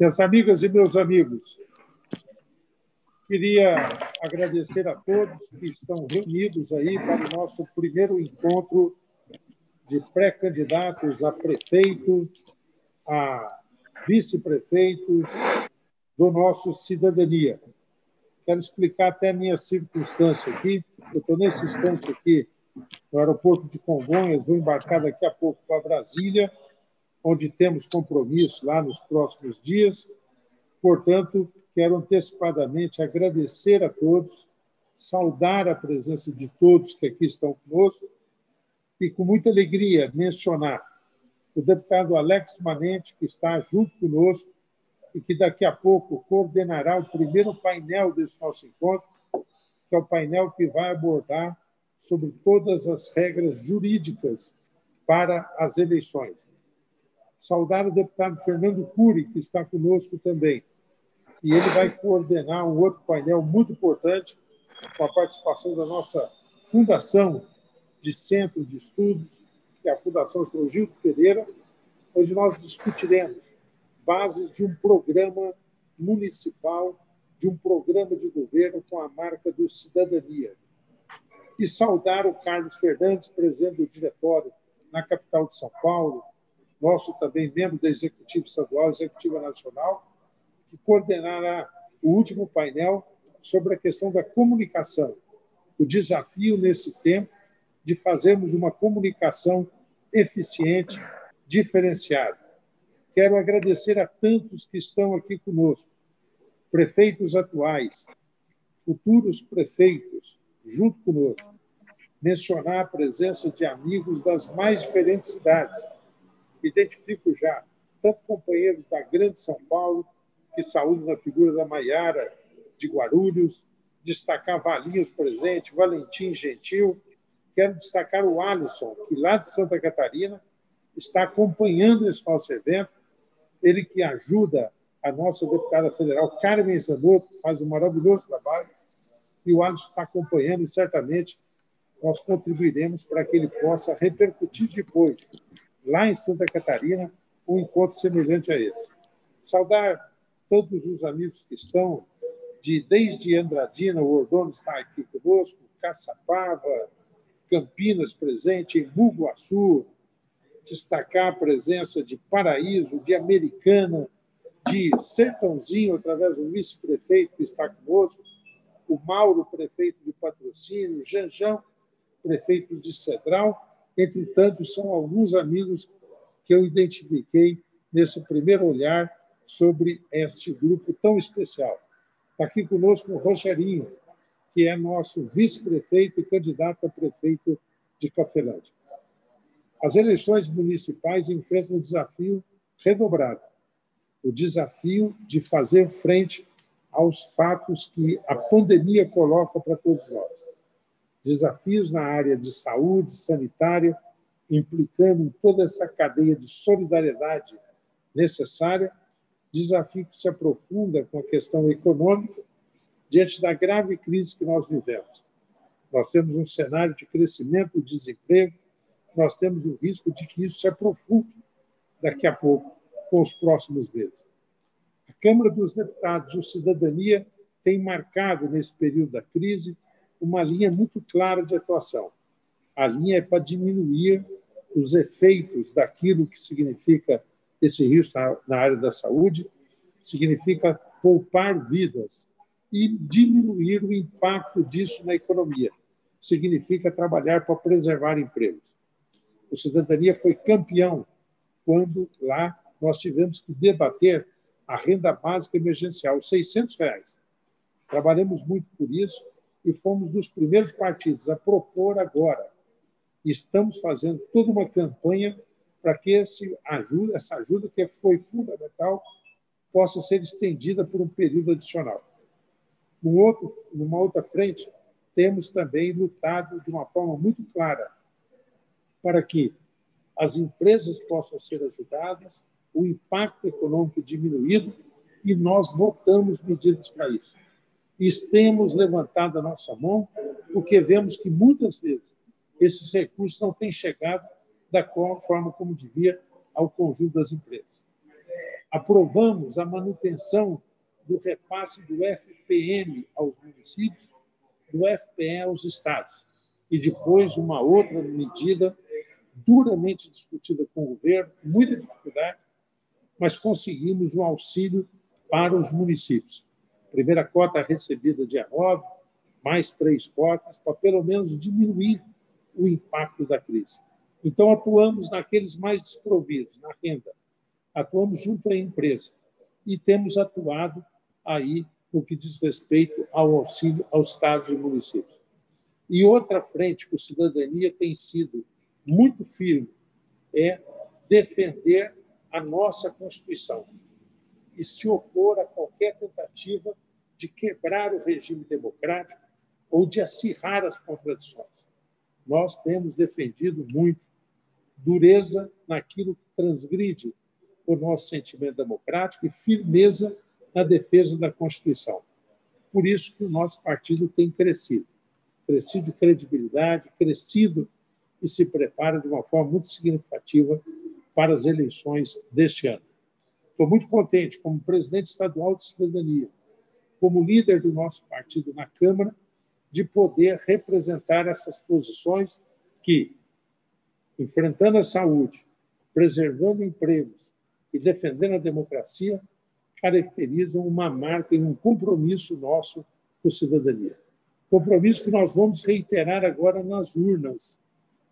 Minhas amigas e meus amigos, queria agradecer a todos que estão reunidos aí para o nosso primeiro encontro de pré-candidatos a prefeito, a vice-prefeitos do nosso Cidadania. Quero explicar até a minha circunstância aqui. Eu estou nesse instante aqui no aeroporto de Congonhas, vou embarcar daqui a pouco para Brasília, onde temos compromisso lá nos próximos dias. Portanto, quero antecipadamente agradecer a todos, saudar a presença de todos que aqui estão conosco e, com muita alegria, mencionar o deputado Alex Manente, que está junto conosco e que daqui a pouco coordenará o primeiro painel desse nosso encontro, que é o painel que vai abordar sobre todas as regras jurídicas para as eleições. Saudar o deputado Fernando Cury, que está conosco também, e ele vai coordenar um outro painel muito importante, com a participação da nossa Fundação de Centro de Estudos, que é a Fundação Gildo Pereira, onde nós discutiremos bases de um programa municipal, de um programa de governo com a marca do Cidadania. E saudar o Carlos Fernandes, presidente do diretório na capital de São Paulo, nosso também membro da Executiva Estadual e Executiva Nacional, que coordenará o último painel sobre a questão da comunicação, o desafio nesse tempo de fazermos uma comunicação eficiente, diferenciada. Quero agradecer a tantos que estão aqui conosco, prefeitos atuais, futuros prefeitos, junto conosco, mencionar a presença de amigos das mais diferentes cidades. Identifico já tanto companheiros da Grande São Paulo, que saúdo na figura da Maiara de Guarulhos, destacar Valinhos presente, Valentim Gentil. Quero destacar o Alisson, que lá de Santa Catarina está acompanhando esse nosso evento, ele que ajuda a nossa deputada federal, Carmen Zanotto, que faz um maravilhoso trabalho, e o Alisson está acompanhando, e certamente nós contribuiremos para que ele possa repercutir depois, lá em Santa Catarina, um encontro semelhante a esse. Saudar todos os amigos que estão, desde Andradina, o Ordônio está aqui conosco, Caçapava, Campinas presente, em Bugaçu, destacar a presença de Paraíso, de Americana, de Sertãozinho, através do vice-prefeito que está conosco, o Mauro, prefeito de Patrocínio, Janjão, prefeito de Cedral, entre tantos, são alguns amigos que eu identifiquei nesse primeiro olhar sobre este grupo tão especial. Está aqui conosco o Rogerinho, que é nosso vice-prefeito e candidato a prefeito de Cafelândia. As eleições municipais enfrentam um desafio redobrado, o desafio de fazer frente aos fatos que a pandemia coloca para todos nós. Desafios na área de saúde, sanitária, implicando toda essa cadeia de solidariedade necessária, desafio que se aprofunda com a questão econômica, diante da grave crise que nós vivemos. Nós temos um cenário de crescimento do desemprego, nós temos o risco de que isso se aprofunde daqui a pouco, com os próximos meses. A Câmara dos Deputados e o Cidadania tem marcado, nesse período da crise, uma linha muito clara de atuação. A linha é para diminuir os efeitos daquilo que significa esse risco na área da saúde, significa poupar vidas e diminuir o impacto disso na economia. Significa trabalhar para preservar empregos. O Cidadania foi campeão quando lá nós tivemos que debater a renda básica emergencial, R$ 600. Trabalhamos muito por isso e fomos dos primeiros partidos a propor agora. Estamos fazendo toda uma campanha para que essa ajuda, que foi fundamental, possa ser estendida por um período adicional. Numa outra frente, temos também lutado de uma forma muito clara para que as empresas possam ser ajudadas, o impacto econômico diminuído, e nós votamos medidas para isso. E temos levantado a nossa mão, porque vemos que, muitas vezes, esses recursos não têm chegado da forma como devia ao conjunto das empresas. Aprovamos a manutenção do repasse do FPM aos municípios, do FPE aos estados. E depois uma outra medida duramente discutida com o governo, com muita dificuldade, mas conseguimos um auxílio para os municípios. Primeira cota recebida dia 9, mais 3 cotas, para pelo menos diminuir o impacto da crise. Então, atuamos naqueles mais desprovidos, na renda. Atuamos junto à empresa e temos atuado aí no que diz respeito ao auxílio aos estados e municípios. E outra frente que o Cidadania tem sido muito firme é defender a nossa Constituição e se opor a qualquer tentativa de quebrar o regime democrático ou de acirrar as contradições. Nós temos defendido muito dureza naquilo que transgride o nosso sentimento democrático e firmeza na defesa da Constituição. Por isso que o nosso partido tem crescido de credibilidade, crescido e se prepara de uma forma muito significativa para as eleições deste ano. Estou muito contente, como presidente estadual de Cidadania, como líder do nosso partido na Câmara, de poder representar essas posições que, enfrentando a saúde, preservando empregos e defendendo a democracia, caracterizam uma marca e um compromisso nosso com a cidadania. Compromisso que nós vamos reiterar agora nas urnas,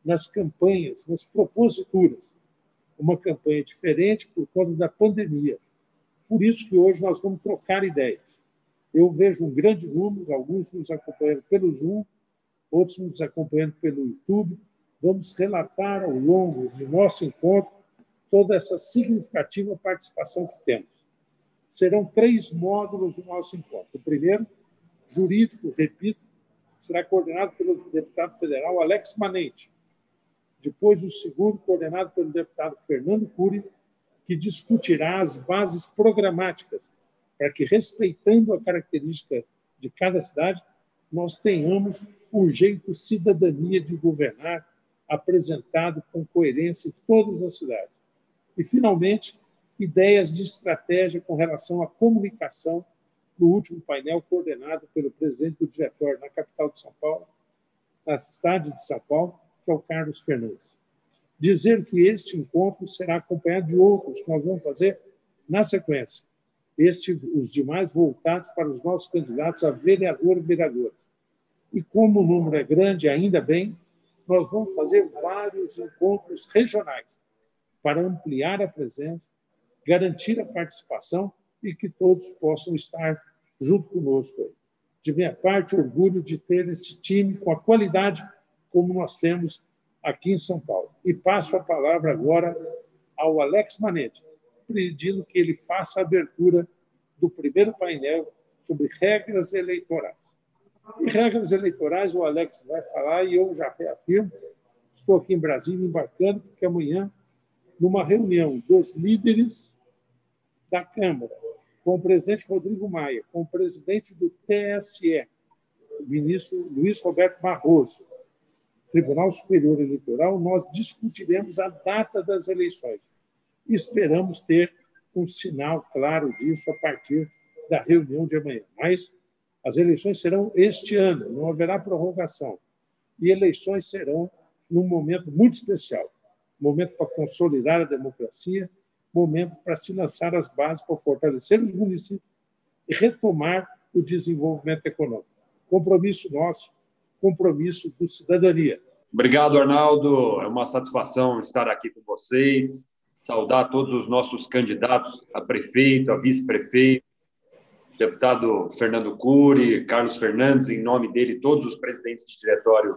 nas campanhas, nas proposituras. Uma campanha diferente por conta da pandemia. Por isso que hoje nós vamos trocar ideias. Eu vejo um grande número, alguns nos acompanhando pelo Zoom, outros nos acompanhando pelo YouTube. Vamos relatar ao longo do nosso encontro toda essa significativa participação que temos. Serão 3 módulos do nosso encontro. O primeiro, jurídico, repito, será coordenado pelo deputado federal Alex Manente. Depois, o segundo, coordenado pelo deputado Fernando Cury, que discutirá as bases programáticas para que, respeitando a característica de cada cidade, nós tenhamos o jeito cidadania de governar apresentado com coerência em todas as cidades. E, finalmente, ideias de estratégia com relação à comunicação no último painel coordenado pelo presidente do diretório na capital de São Paulo, na cidade de São Paulo, que é o Carlos Fernandes. Dizer que este encontro será acompanhado de outros que nós vamos fazer na sequência. Os demais voltados para os nossos candidatos a vereador e vereadoras. E como o número é grande, ainda bem, nós vamos fazer vários encontros regionais para ampliar a presença, garantir a participação e que todos possam estar junto conosco. De minha parte, orgulho de ter esse time com a qualidade como nós temos aqui em São Paulo. E passo a palavra agora ao Alex Manente, pedindo que ele faça a abertura do primeiro painel sobre regras eleitorais. E regras eleitorais, o Alex vai falar e eu já reafirmo, estou aqui em Brasília embarcando, porque amanhã, numa reunião dos líderes da Câmara, com o presidente Rodrigo Maia, com o presidente do TSE, o ministro Luiz Roberto Barroso, Tribunal Superior Eleitoral, nós discutiremos a data das eleições. Esperamos ter um sinal claro disso a partir da reunião de amanhã. Mas as eleições serão este ano, não haverá prorrogação. E eleições serão num momento muito especial, momento para consolidar a democracia, momento para se lançar as bases para fortalecer os municípios e retomar o desenvolvimento econômico. Compromisso nosso, compromisso do cidadania. Obrigado, Arnaldo. É uma satisfação estar aqui com vocês, saudar todos os nossos candidatos a prefeito, a vice-prefeito, deputado Fernando Cury, Carlos Fernandes, em nome dele, todos os presidentes de diretório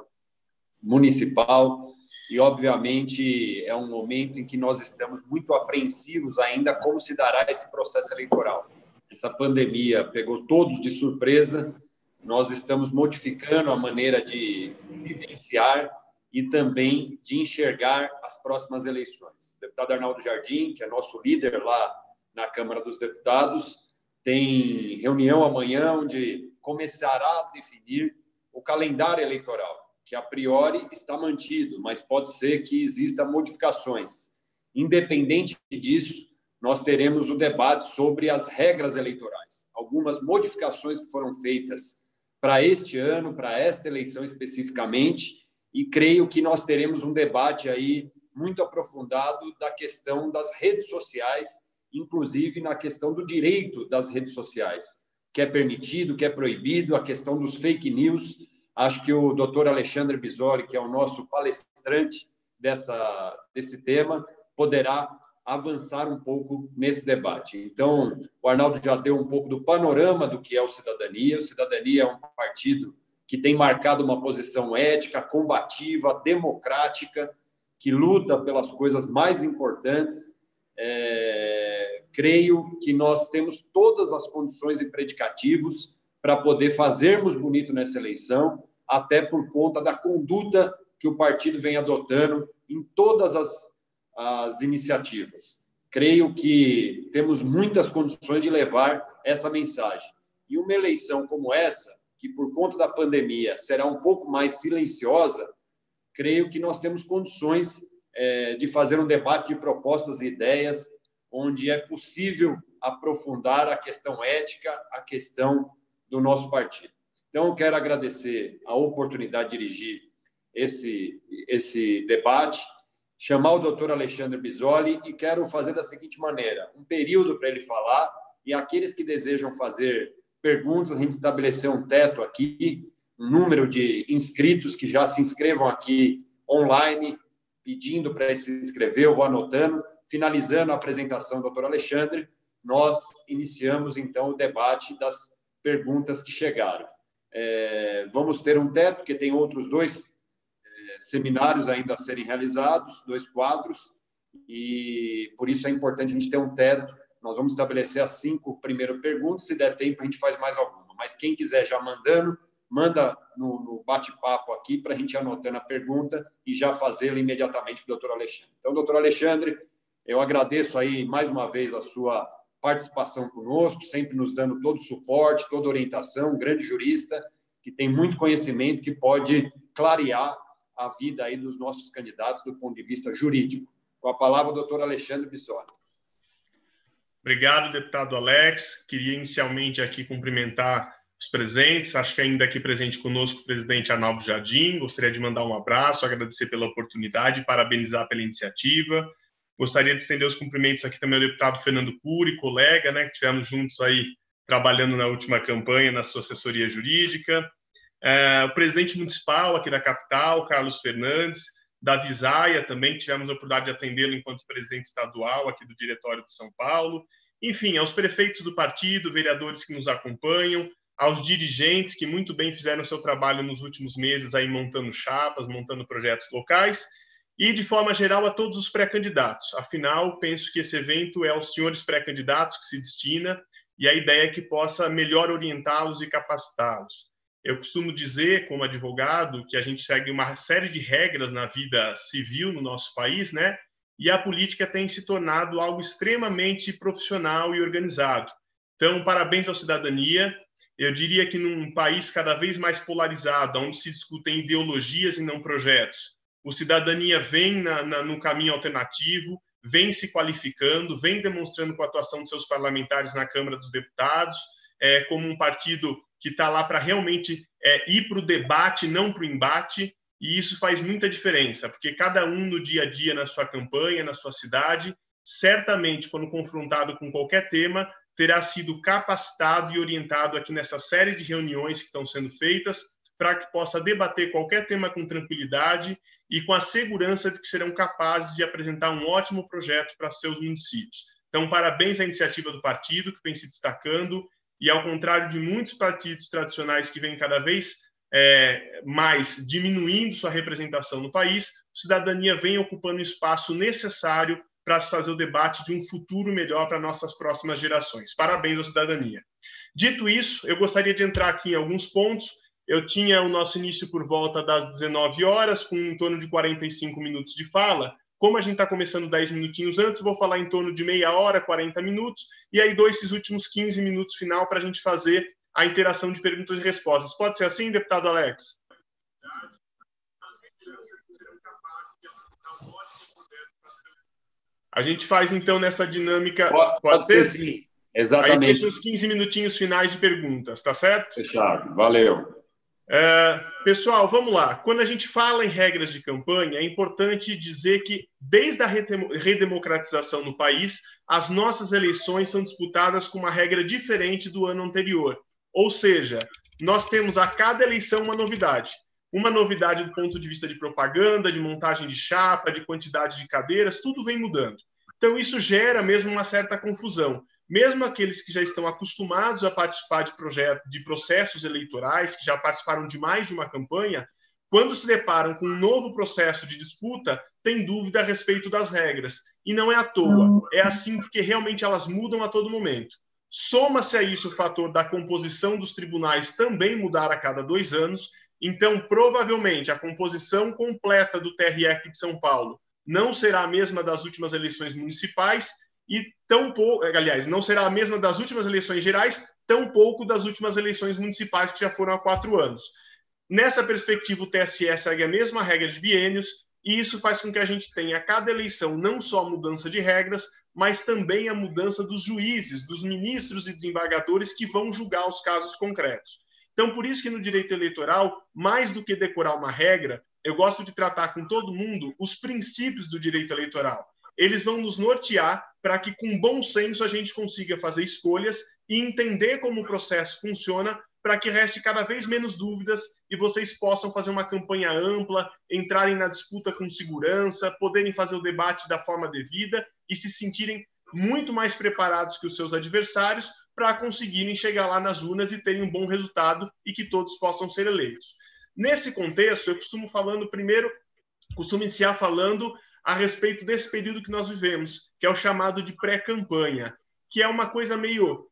municipal. E, obviamente, é um momento em que nós estamos muito apreensivos ainda como se dará esse processo eleitoral. Essa pandemia pegou todos de surpresa, nós estamos modificando a maneira de vivenciar e também de enxergar as próximas eleições. O deputado Arnaldo Jardim, que é nosso líder lá na Câmara dos Deputados, tem reunião amanhã onde começará a definir o calendário eleitoral, que a priori está mantido, mas pode ser que existam modificações. Independente disso, nós teremos o debate sobre as regras eleitorais. Algumas modificações que foram feitas para este ano, para esta eleição especificamente, e creio que nós teremos um debate aí muito aprofundado da questão das redes sociais, inclusive na questão do direito das redes sociais, que é permitido, que é proibido, a questão dos fake news. Acho que o doutor Alexandre Bisoli, que é o nosso palestrante desse tema, poderá avançar um pouco nesse debate. Então, o Arnaldo já deu um pouco do panorama do que é o Cidadania. O Cidadania é um partido que tem marcado uma posição ética, combativa, democrática, que luta pelas coisas mais importantes. Creio que nós temos todas as condições e predicativos para poder fazermos bonito nessa eleição, até por conta da conduta que o partido vem adotando em todas as iniciativas. Creio que temos muitas condições de levar essa mensagem. E uma eleição como essa, que por conta da pandemia será um pouco mais silenciosa, creio que nós temos condições de fazer um debate de propostas e ideias, onde é possível aprofundar a questão ética, a questão do nosso partido. Então, eu quero agradecer a oportunidade de dirigir esse debate, chamar o doutor Alexandre Bisoli e quero fazer da seguinte maneira, um período para ele falar e aqueles que desejam fazer perguntas, a gente estabeleceu um teto aqui, um número de inscritos que já se inscrevam aqui online, pedindo para se inscrever, eu vou anotando. Finalizando a apresentação do doutor Alexandre, nós iniciamos, então, o debate das perguntas que chegaram. Vamos ter um teto, porque tem outros 2 seminários ainda a serem realizados, 2 quadros, e por isso é importante a gente ter um teto. Nós vamos estabelecer as 5 primeiras perguntas, se der tempo a gente faz mais alguma, mas quem quiser já manda no bate-papo aqui para a gente ir anotando a pergunta e já fazê-la imediatamente para o doutor Alexandre. Então, doutor Alexandre, eu agradeço aí mais uma vez a sua participação conosco, sempre nos dando todo o suporte, toda a orientação, um grande jurista que tem muito conhecimento, que pode clarear a vida aí dos nossos candidatos do ponto de vista jurídico. Com a palavra, o doutor Alexandre Bisoli. Obrigado, deputado Alex. Queria inicialmente aqui cumprimentar os presentes. Acho que ainda aqui presente conosco o presidente Arnaldo Jardim. Gostaria de mandar um abraço, agradecer pela oportunidade, parabenizar pela iniciativa. Gostaria de estender os cumprimentos aqui também ao deputado Fernando Cury, colega, né, que estivemos juntos aí trabalhando na última campanha na sua assessoria jurídica. O presidente municipal aqui da capital, Carlos Fernandes, da Visaia também, que tivemos a oportunidade de atendê-lo enquanto presidente estadual aqui do Diretório de São Paulo. Enfim, aos prefeitos do partido, vereadores que nos acompanham, aos dirigentes que muito bem fizeram o seu trabalho nos últimos meses aí montando chapas, montando projetos locais, e, de forma geral, a todos os pré-candidatos. Afinal, penso que esse evento é aos senhores pré-candidatos que se destina e a ideia é que possa melhor orientá-los e capacitá-los. Eu costumo dizer, como advogado, que a gente segue uma série de regras na vida civil no nosso país, né? E a política tem se tornado algo extremamente profissional e organizado. Então, parabéns à cidadania. Eu diria que num país cada vez mais polarizado, onde se discutem ideologias e não projetos, o Cidadania vem no caminho alternativo, vem se qualificando, vem demonstrando com a atuação de seus parlamentares na Câmara dos Deputados, como um partido que está lá para realmente ir para o debate, não para o embate, e isso faz muita diferença, porque cada um no dia a dia, na sua campanha, na sua cidade, certamente, quando confrontado com qualquer tema, terá sido capacitado e orientado aqui nessa série de reuniões que estão sendo feitas, para que possa debater qualquer tema com tranquilidade e com a segurança de que serão capazes de apresentar um ótimo projeto para seus municípios. Então, parabéns à iniciativa do partido, que vem se destacando, e ao contrário de muitos partidos tradicionais que vêm cada vez mais diminuindo sua representação no país, a Cidadania vem ocupando o espaço necessário para se fazer o debate de um futuro melhor para nossas próximas gerações. Parabéns à Cidadania. Dito isso, eu gostaria de entrar aqui em alguns pontos. Eu tinha o nosso início por volta das 19 horas, com em torno de 45 minutos de fala. Como a gente está começando 10 minutinhos antes, vou falar em torno de meia hora, 40 minutos, e aí dou esses últimos 15 minutos final para a gente fazer a interação de perguntas e respostas. Pode ser assim, deputado Alex? A gente faz, então, nessa dinâmica... Pode ser, sim. Exatamente. Aí deixa os 15 minutinhos finais de perguntas, tá certo? Fechado. Valeu. Pessoal, vamos lá. Quando a gente fala em regras de campanha, é importante dizer que, desde a redemocratização no país, as nossas eleições são disputadas com uma regra diferente do ano anterior. Ou seja, nós temos a cada eleição uma novidade. Uma novidade do ponto de vista de propaganda, de montagem de chapa, de quantidade de cadeiras, tudo vem mudando. Então, isso gera mesmo uma certa confusão. Mesmo aqueles que já estão acostumados a participar de processos eleitorais, que já participaram de mais de uma campanha, quando se deparam com um novo processo de disputa, têm dúvida a respeito das regras. E não é à toa. É assim porque realmente elas mudam a todo momento. Soma-se a isso o fator da composição dos tribunais também mudar a cada 2 anos. Então, provavelmente, a composição completa do TRE aqui de São Paulo não será a mesma das últimas eleições municipais e tampouco, aliás, não será a mesma das últimas eleições gerais, tampouco das últimas eleições municipais, que já foram há 4 anos. Nessa perspectiva, o TSE segue a mesma regra de biênios, e isso faz com que a gente tenha a cada eleição não só a mudança de regras, mas também a mudança dos juízes, dos ministros e desembargadores que vão julgar os casos concretos. Então, por isso que no direito eleitoral, mais do que decorar uma regra, eu gosto de tratar com todo mundo os princípios do direito eleitoral. Eles vão nos nortear para que, com bom senso, a gente consiga fazer escolhas e entender como o processo funciona, para que reste cada vez menos dúvidas e vocês possam fazer uma campanha ampla, entrarem na disputa com segurança, poderem fazer o debate da forma devida e se sentirem muito mais preparados que os seus adversários para conseguirem chegar lá nas urnas e terem um bom resultado e que todos possam ser eleitos. Nesse contexto, eu costumo iniciar falando a respeito desse período que nós vivemos, que é o chamado de pré-campanha, que é uma coisa meio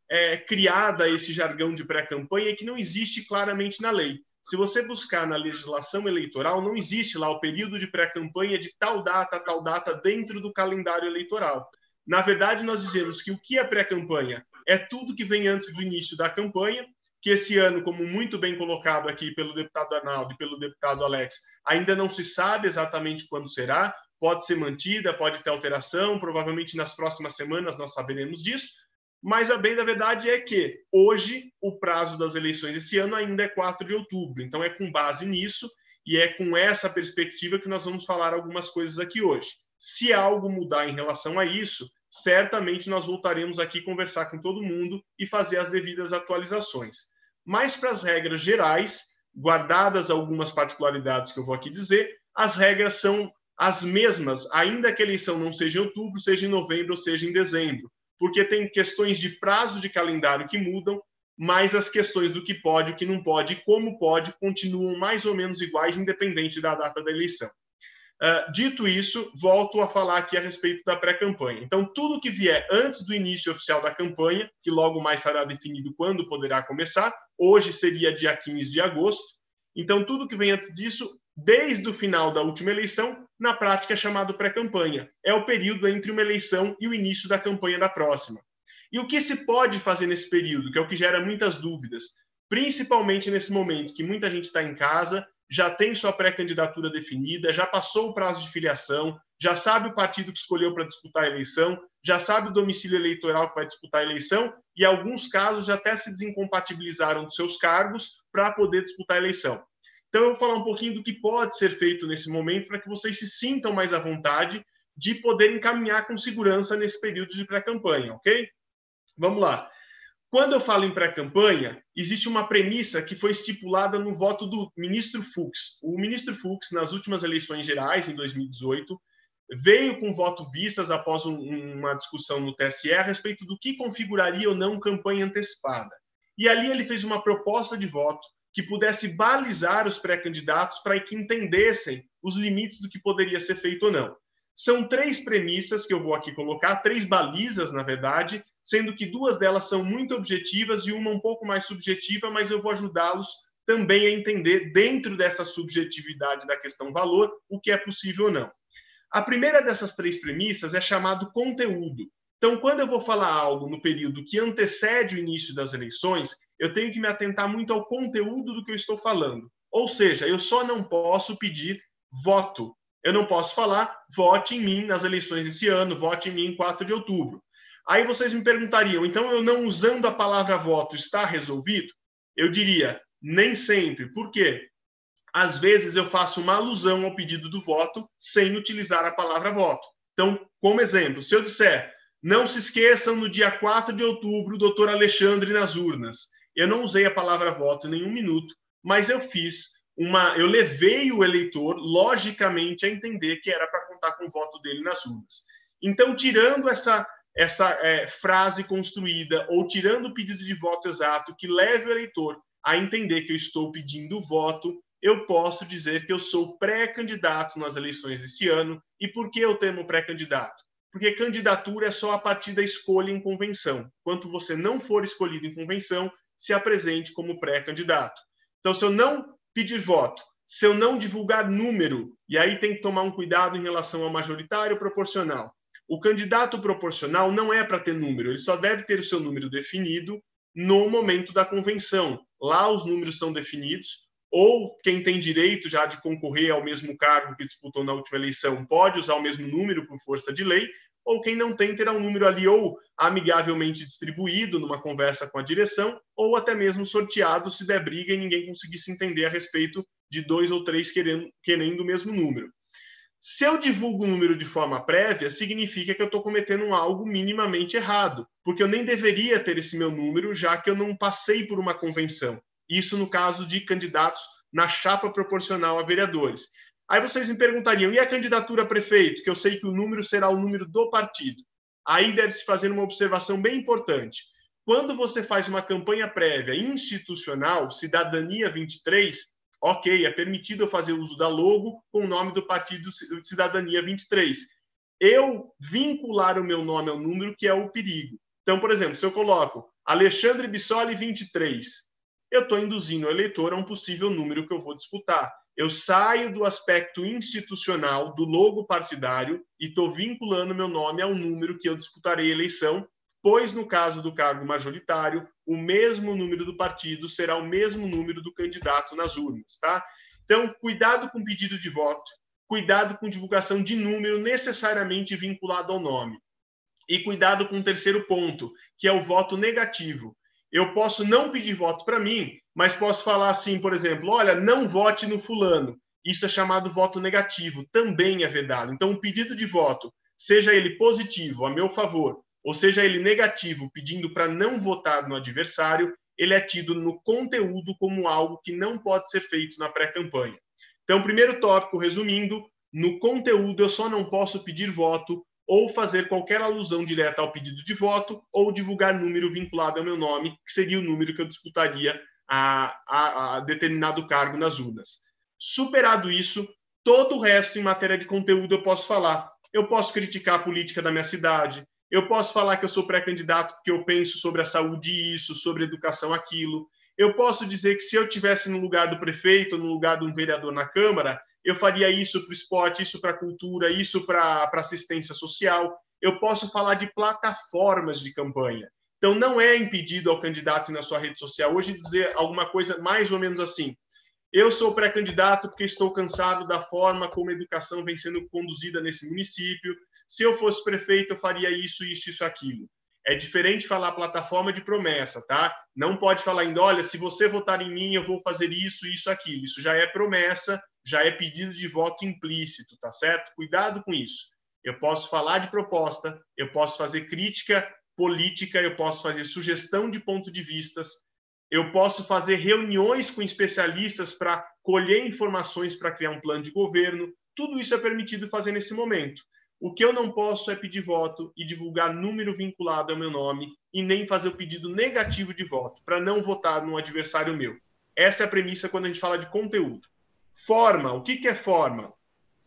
criada, esse jargão de pré-campanha, e que não existe claramente na lei. Se você buscar na legislação eleitoral, não existe lá o período de pré-campanha de tal data, dentro do calendário eleitoral. Na verdade, nós dizemos que o que é pré-campanha é tudo que vem antes do início da campanha, que esse ano, como muito bem colocado aqui pelo deputado Arnaldo e pelo deputado Alex, ainda não se sabe exatamente quando será, pode ser mantida, pode ter alteração, provavelmente nas próximas semanas nós saberemos disso, mas a bem da verdade é que hoje o prazo das eleições esse ano ainda é 4 de outubro, então é com base nisso e é com essa perspectiva que nós vamos falar algumas coisas aqui hoje. Se algo mudar em relação a isso, certamente nós voltaremos aqui conversar com todo mundo e fazer as devidas atualizações. Mas para as regras gerais, guardadas algumas particularidades que eu vou aqui dizer, as regras são as mesmas, ainda que a eleição não seja em outubro, seja em novembro ou seja em dezembro, porque tem questões de prazo de calendário que mudam, mas as questões do que pode, o que não pode e como pode continuam mais ou menos iguais, independente da data da eleição. Dito isso, volto a falar aqui a respeito da pré-campanha. Então, tudo que vier antes do início oficial da campanha, que logo mais será definido quando poderá começar, hoje seria dia 15 de agosto, então tudo que vem antes disso, desde o final da última eleição, na prática é chamado pré-campanha. É o período entre uma eleição e o início da campanha da próxima. E o que se pode fazer nesse período, que é o que gera muitas dúvidas, principalmente nesse momento que muita gente está em casa, já tem sua pré-candidatura definida, já passou o prazo de filiação, já sabe o partido que escolheu para disputar a eleição, já sabe o domicílio eleitoral que vai disputar a eleição e, em alguns casos, já até se desincompatibilizaram dos seus cargos para poder disputar a eleição. Então, eu vou falar um pouquinho do que pode ser feito nesse momento para que vocês se sintam mais à vontade de poder encaminhar com segurança nesse período de pré-campanha, ok? Vamos lá. Quando eu falo em pré-campanha, existe uma premissa que foi estipulada no voto do ministro Fux. O ministro Fux, nas últimas eleições gerais, em 2018, veio com voto vistas após uma discussão no TSE a respeito do que configuraria ou não campanha antecipada. E ali ele fez uma proposta de voto que pudesse balizar os pré-candidatos para que entendessem os limites do que poderia ser feito ou não. São 3 premissas que eu vou aqui colocar, 3 balizas, na verdade, sendo que 2 delas são muito objetivas e uma um pouco mais subjetiva, mas eu vou ajudá-los também a entender, dentro dessa subjetividade da questão valor, o que é possível ou não. A primeira dessas 3 premissas é chamado conteúdo. Então, quando eu vou falar algo no período que antecede o início das eleições, eu tenho que me atentar muito ao conteúdo do que eu estou falando. Ou seja, eu só não posso pedir voto. Eu não posso falar, vote em mim nas eleições desse ano, vote em mim em 4 de outubro. Aí vocês me perguntariam, então eu não usando a palavra voto está resolvido? Eu diria, nem sempre. Por quê? Às vezes eu faço uma alusão ao pedido do voto sem utilizar a palavra voto. Então, como exemplo, se eu disser, não se esqueçam, no dia 4 de outubro, o doutor Alexandre nas urnas. Eu não usei a palavra voto em nenhum minuto, mas eu levei o eleitor, logicamente, a entender que era para contar com o voto dele nas urnas. Então, tirando essa frase construída ou tirando o pedido de voto exato que leve o eleitor a entender que eu estou pedindo o voto, eu posso dizer que eu sou pré-candidato nas eleições deste ano. E por que eu termo pré-candidato? Porque candidatura é só a partir da escolha em convenção. Enquanto você não for escolhido em convenção, se apresente como pré-candidato. Então, se eu não pedir voto, se eu não divulgar número, e aí tem que tomar um cuidado em relação ao majoritário ou proporcional. O candidato proporcional não é para ter número, ele só deve ter o seu número definido no momento da convenção. Lá os números são definidos, ou quem tem direito já de concorrer ao mesmo cargo que disputou na última eleição pode usar o mesmo número por força de lei, ou quem não tem terá um número ali ou amigavelmente distribuído numa conversa com a direção, ou até mesmo sorteado se der briga e ninguém conseguir se entender a respeito de 2 ou 3 querendo o mesmo número. Se eu divulgo o número de forma prévia, significa que eu estou cometendo algo minimamente errado, porque eu nem deveria ter esse meu número, já que eu não passei por uma convenção. Isso no caso de candidatos na chapa proporcional a vereadores. Aí vocês me perguntariam, e a candidatura a prefeito, que eu sei que o número será o número do partido? Aí deve-se fazer uma observação bem importante. Quando você faz uma campanha prévia institucional, Cidadania 23, ok, é permitido eu fazer uso da logo com o nome do partido Cidadania 23. Eu vincular o meu nome ao número, que é o perigo. Então, por exemplo, se eu coloco Alexandre Bissoli 23, eu estou induzindo o eleitor a um possível número que eu vou disputar. Eu saio do aspecto institucional, do logo partidário, e estou vinculando meu nome ao número que eu disputarei a eleição, pois, no caso do cargo majoritário, o mesmo número do partido será o mesmo número do candidato nas urnas, tá? Então, cuidado com pedido de voto, cuidado com divulgação de número necessariamente vinculado ao nome. E cuidado com o terceiro ponto, que é o voto negativo. Eu posso não pedir voto para mim, mas posso falar assim, por exemplo, olha, não vote no fulano. Isso é chamado voto negativo, também é vedado. Então, o pedido de voto, seja ele positivo, a meu favor, ou seja ele negativo, pedindo para não votar no adversário, ele é tido no conteúdo como algo que não pode ser feito na pré-campanha. Então, primeiro tópico, resumindo, no conteúdo eu só não posso pedir voto ou fazer qualquer alusão direta ao pedido de voto ou divulgar número vinculado ao meu nome, que seria o número que eu disputaria a determinado cargo nas urnas. Superado isso, todo o resto em matéria de conteúdo eu posso falar. Eu posso criticar a política da minha cidade, eu posso falar que eu sou pré-candidato porque eu penso sobre a saúde isso, sobre a educação aquilo. Eu posso dizer que se eu estivesse no lugar do prefeito ou no lugar de um vereador na Câmara, eu faria isso para o esporte, isso para a cultura, isso para assistência social. Eu posso falar de plataformas de campanha. Então, não é impedido ao candidato ir na sua rede social hoje dizer alguma coisa mais ou menos assim. Eu sou pré-candidato porque estou cansado da forma como a educação vem sendo conduzida nesse município. Se eu fosse prefeito, eu faria isso, isso, isso, aquilo. É diferente falar plataforma de promessa, tá? Não pode falar ainda, olha, se você votar em mim, eu vou fazer isso, isso, aquilo. Isso já é promessa, já é pedido de voto implícito, tá certo? Cuidado com isso. Eu posso falar de proposta, eu posso fazer crítica política, eu posso fazer sugestão de ponto de vistas, eu posso fazer reuniões com especialistas para colher informações para criar um plano de governo. Tudo isso é permitido fazer nesse momento. O que eu não posso é pedir voto e divulgar número vinculado ao meu nome e nem fazer o pedido negativo de voto, para não votar num adversário meu. Essa é a premissa quando a gente fala de conteúdo. Forma, o que é forma?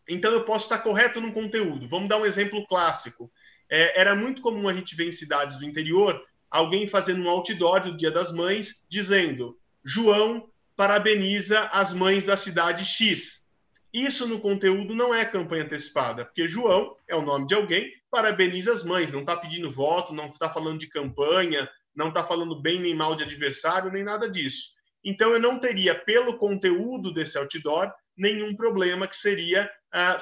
Então, eu posso estar correto no conteúdo. Vamos dar um exemplo clássico. Era muito comum a gente ver em cidades do interior alguém fazendo um outdoor do Dia das Mães, dizendo, João parabeniza as mães da cidade X. Isso no conteúdo não é campanha antecipada, porque João é o nome de alguém, parabeniza as mães, não está pedindo voto, não está falando de campanha, não está falando bem nem mal de adversário, nem nada disso. Então, eu não teria, pelo conteúdo desse outdoor, nenhum problema, que seria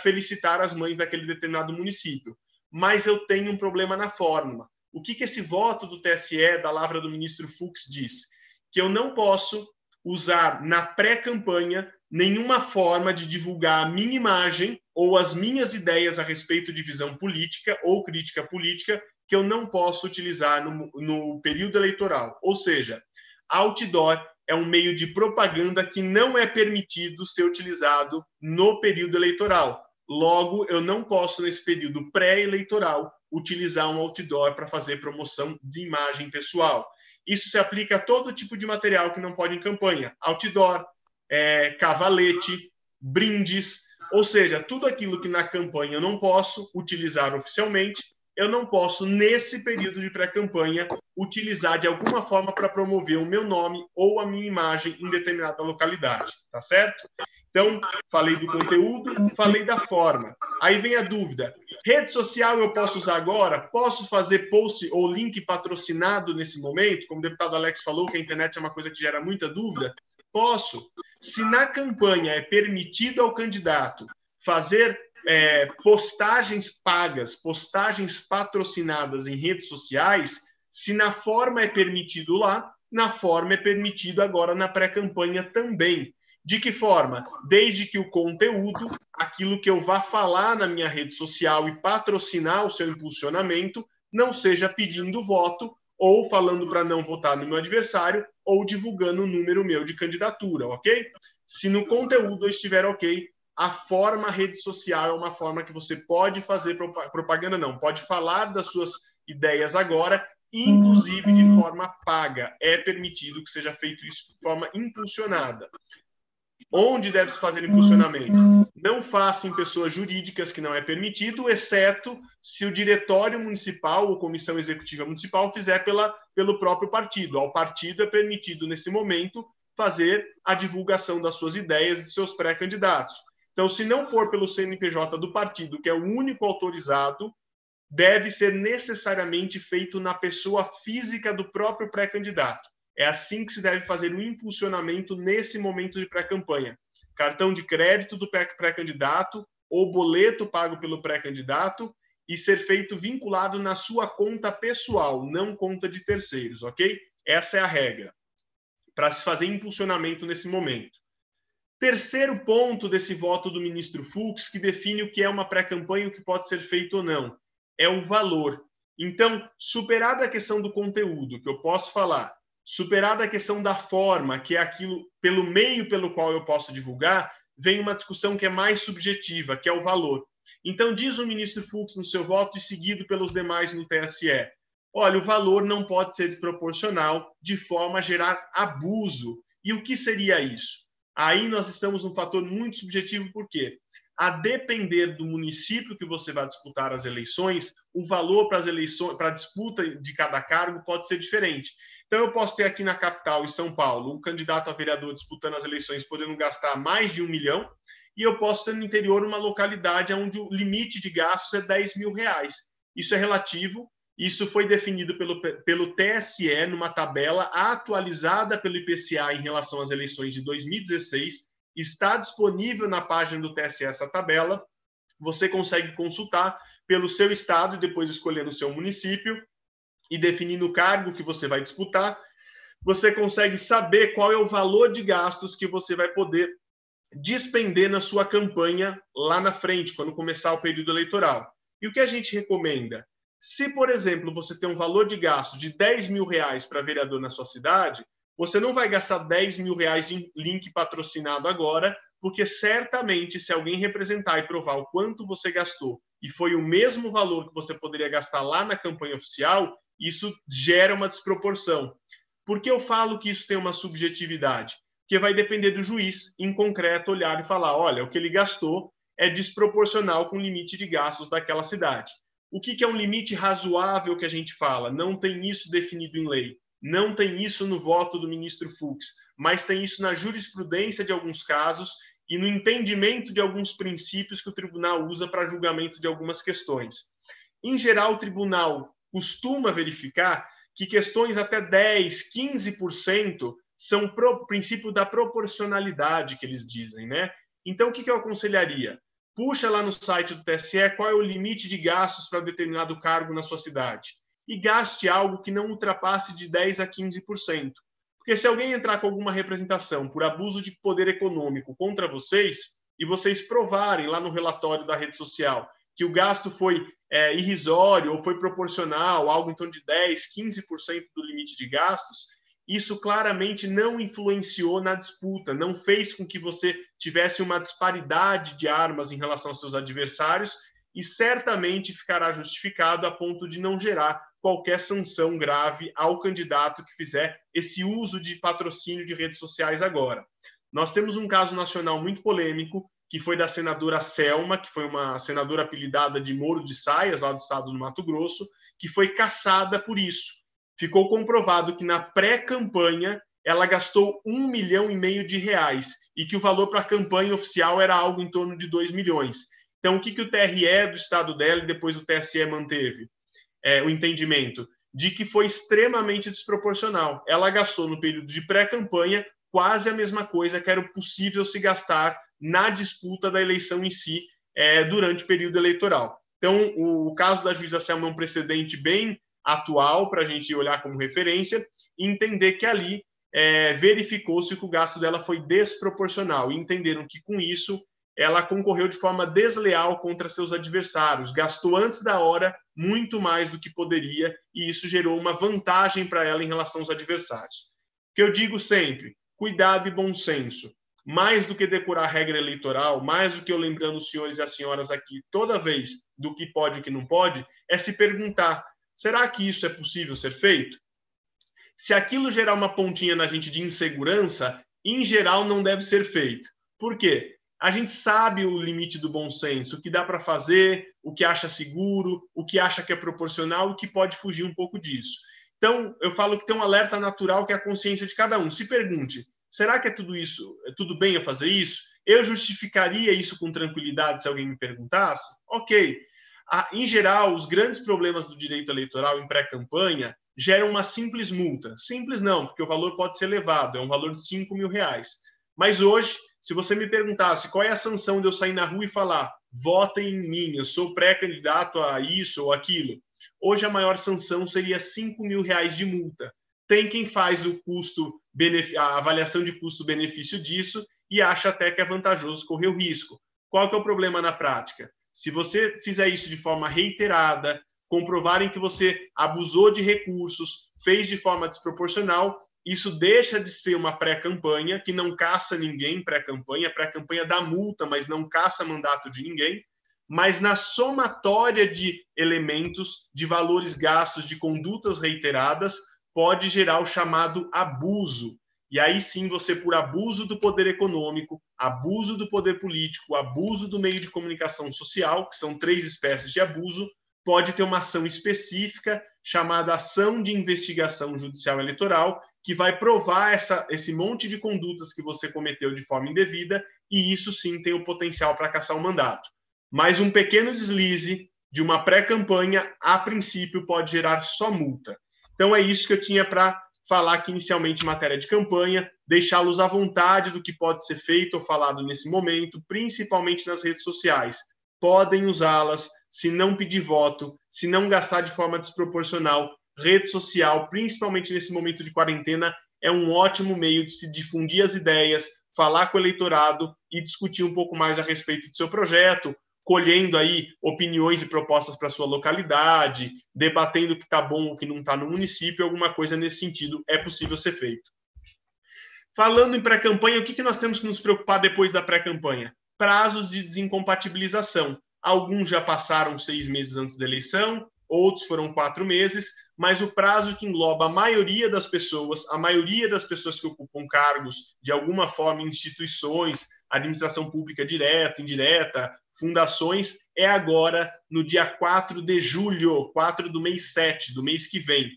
felicitar as mães daquele determinado município. Mas eu tenho um problema na forma. O que esse voto do TSE, da lavra do ministro Fux, diz? Que eu não posso usar na pré-campanha nenhuma forma de divulgar a minha imagem ou as minhas ideias a respeito de visão política ou crítica política que eu não posso utilizar no período eleitoral. Ou seja, outdoor é um meio de propaganda que não é permitido ser utilizado no período eleitoral. Logo, eu não posso, nesse período pré-eleitoral, utilizar um outdoor para fazer promoção de imagem pessoal. Isso se aplica a todo tipo de material que não pode em campanha. Outdoor, cavalete, brindes, ou seja, tudo aquilo que na campanha eu não posso utilizar oficialmente, eu não posso, nesse período de pré-campanha, utilizar de alguma forma para promover o meu nome ou a minha imagem em determinada localidade, tá certo? Então, falei do conteúdo, falei da forma. Aí vem a dúvida. Rede social eu posso usar agora? Posso fazer post ou link patrocinado nesse momento? Como o deputado Alex falou, que a internet é uma coisa que gera muita dúvida. Posso. Se na campanha é permitido ao candidato fazer postagens pagas, postagens patrocinadas em redes sociais, se na forma é permitido lá, na forma é permitido agora na pré-campanha também. De que forma? Desde que o conteúdo, aquilo que eu vá falar na minha rede social e patrocinar o seu impulsionamento, não seja pedindo voto ou falando para não votar no meu adversário ou divulgando o número meu de candidatura, ok? Se no conteúdo eu estiver ok, a forma rede social é uma forma que você pode fazer propaganda, não, pode falar das suas ideias agora, inclusive de forma paga. É permitido que seja feito isso de forma impulsionada. Onde deve se fazer impulsionamento? Não faça em pessoas jurídicas, que não é permitido, exceto se o diretório municipal ou comissão executiva municipal fizer pelo próprio partido. Ao partido é permitido, nesse momento, fazer a divulgação das suas ideias e de seus pré-candidatos. Então, se não for pelo CNPJ do partido, que é o único autorizado, deve ser necessariamente feito na pessoa física do próprio pré-candidato. É assim que se deve fazer o impulsionamento nesse momento de pré-campanha. Cartão de crédito do pré-candidato ou boleto pago pelo pré-candidato e ser feito vinculado na sua conta pessoal, não conta de terceiros, ok? Essa é a regra para se fazer impulsionamento nesse momento. Terceiro ponto desse voto do ministro Fux, que define o que é uma pré-campanha e o que pode ser feito ou não, é o valor. Então, superada a questão do conteúdo, que eu posso falar, superada a questão da forma, que é aquilo pelo meio pelo qual eu posso divulgar, vem uma discussão que é mais subjetiva, que é o valor. Então, diz o ministro Fux no seu voto e seguido pelos demais no TSE, olha, o valor não pode ser desproporcional de forma a gerar abuso. E o que seria isso? Aí nós estamos num fator muito subjetivo, por quê? A depender do município que você vai disputar as eleições, o valor para as eleições, para a disputa de cada cargo pode ser diferente. Então, eu posso ter aqui na capital, em São Paulo, um candidato a vereador disputando as eleições podendo gastar mais de R$1 milhão, e eu posso ter no interior uma localidade onde o limite de gastos é R$10 mil. Isso é relativo, isso foi definido pelo TSE numa tabela atualizada pelo IPCA em relação às eleições de 2016, está disponível na página do TSE essa tabela, você consegue consultar pelo seu estado e depois escolhendo o seu município, e definindo o cargo que você vai disputar, você consegue saber qual é o valor de gastos que você vai poder despender na sua campanha lá na frente, quando começar o período eleitoral. E o que a gente recomenda? Se, por exemplo, você tem um valor de gasto de R$10 mil para vereador na sua cidade, você não vai gastar R$10 mil em link patrocinado agora, porque certamente se alguém representar e provar o quanto você gastou e foi o mesmo valor que você poderia gastar lá na campanha oficial, isso gera uma desproporção. Por que eu falo que isso tem uma subjetividade? Porque vai depender do juiz, em concreto, olhar e falar, olha, o que ele gastou é desproporcional com o limite de gastos daquela cidade. O que é um limite razoável que a gente fala? Não tem isso definido em lei. Não tem isso no voto do ministro Fux, mas tem isso na jurisprudência de alguns casos e no entendimento de alguns princípios que o tribunal usa para julgamento de algumas questões. Em geral, o tribunal costuma verificar que questões até 10%, 15% são o princípio da proporcionalidade que eles dizem, né? Então, o que eu aconselharia? puxa lá no site do TSE qual é o limite de gastos para determinado cargo na sua cidade e gaste algo que não ultrapasse de 10% a 15%. Porque se alguém entrar com alguma representação por abuso de poder econômico contra vocês e vocês provarem lá no relatório da rede social que o gasto foi irrisório ou foi proporcional, algo em torno de 10%, 15% do limite de gastos, isso claramente não influenciou na disputa, não fez com que você tivesse uma disparidade de armas em relação aos seus adversários e certamente ficará justificado a ponto de não gerar qualquer sanção grave ao candidato que fizer esse uso de patrocínio de redes sociais agora. Nós temos um caso nacional muito polêmico, que foi da senadora Selma, que foi uma senadora apelidada de Moro de Saias, lá do estado do Mato Grosso, que foi cassada por isso. Ficou comprovado que na pré-campanha ela gastou R$1,5 milhão de reais e que o valor para a campanha oficial era algo em torno de 2 milhões. Então, o que o TRE do estado dela e depois o TSE manteve? O entendimento de que foi extremamente desproporcional. Ela gastou no período de pré-campanha quase a mesma coisa que era possível se gastar na disputa da eleição em si durante o período eleitoral. Então, o caso da juíza Selma é um precedente bem atual para a gente olhar como referência e entender que ali verificou-se que o gasto dela foi desproporcional e entenderam que, com isso, ela concorreu de forma desleal contra seus adversários, gastou antes da hora muito mais do que poderia e isso gerou uma vantagem para ela em relação aos adversários. Que eu digo sempre, cuidado e bom senso. Mais do que decorar a regra eleitoral, mais do que eu lembrando os senhores e as senhoras aqui toda vez do que pode e o que não pode, é se perguntar, será que isso é possível ser feito? Se aquilo gerar uma pontinha na gente de insegurança, em geral não deve ser feito. Por quê? A gente sabe o limite do bom senso, o que dá para fazer, o que acha seguro, o que acha que é proporcional e o que pode fugir um pouco disso. Então, eu falo que tem um alerta natural que é a consciência de cada um. Se pergunte, será que é tudo isso? É tudo bem eu fazer isso? Eu justificaria isso com tranquilidade se alguém me perguntasse? Ok. Em geral, os grandes problemas do direito eleitoral em pré-campanha geram uma simples multa. Simples não, porque o valor pode ser elevado, é um valor de R$5 mil. Mas hoje, se você me perguntasse qual é a sanção de eu sair na rua e falar votem em mim, eu sou pré-candidato a isso ou aquilo, hoje a maior sanção seria R$5 mil de multa. Tem quem faz a avaliação de custo-benefício disso e acha até que é vantajoso correr o risco. Qual que é o problema na prática? Se você fizer isso de forma reiterada, comprovarem que você abusou de recursos, fez de forma desproporcional, isso deixa de ser uma pré-campanha, que não caça ninguém pré-campanha dá multa, mas não caça mandato de ninguém, mas na somatória de elementos, de valores gastos, de condutas reiteradas, pode gerar o chamado abuso. E aí sim você, por abuso do poder econômico, abuso do poder político, abuso do meio de comunicação social, que são 3 espécies de abuso, pode ter uma ação específica chamada ação de investigação judicial eleitoral, que vai provar esse monte de condutas que você cometeu de forma indevida, e isso sim tem o potencial para cassar o mandato. Mas um pequeno deslize de uma pré-campanha, a princípio, pode gerar só multa. Então é isso que eu tinha para falar aqui inicialmente em matéria de campanha, deixá-los à vontade do que pode ser feito ou falado nesse momento, principalmente nas redes sociais. Podem usá-las, se não pedir voto, se não gastar de forma desproporcional. Rede social, principalmente nesse momento de quarentena, é um ótimo meio de se difundir as ideias, falar com o eleitorado e discutir um pouco mais a respeito do seu projeto, colhendo aí opiniões e propostas para a sua localidade, debatendo o que está bom ou o que não está no município, alguma coisa nesse sentido é possível ser feito. Falando em pré-campanha, o que nós temos que nos preocupar depois da pré-campanha? Prazos de desincompatibilização. Alguns já passaram 6 meses antes da eleição, outros foram 4 meses, mas o prazo que engloba a maioria das pessoas que ocupam cargos de alguma forma em instituições, administração pública direta, indireta, fundações, é agora no dia 4 de julho, 4 do mês 7, do mês que vem.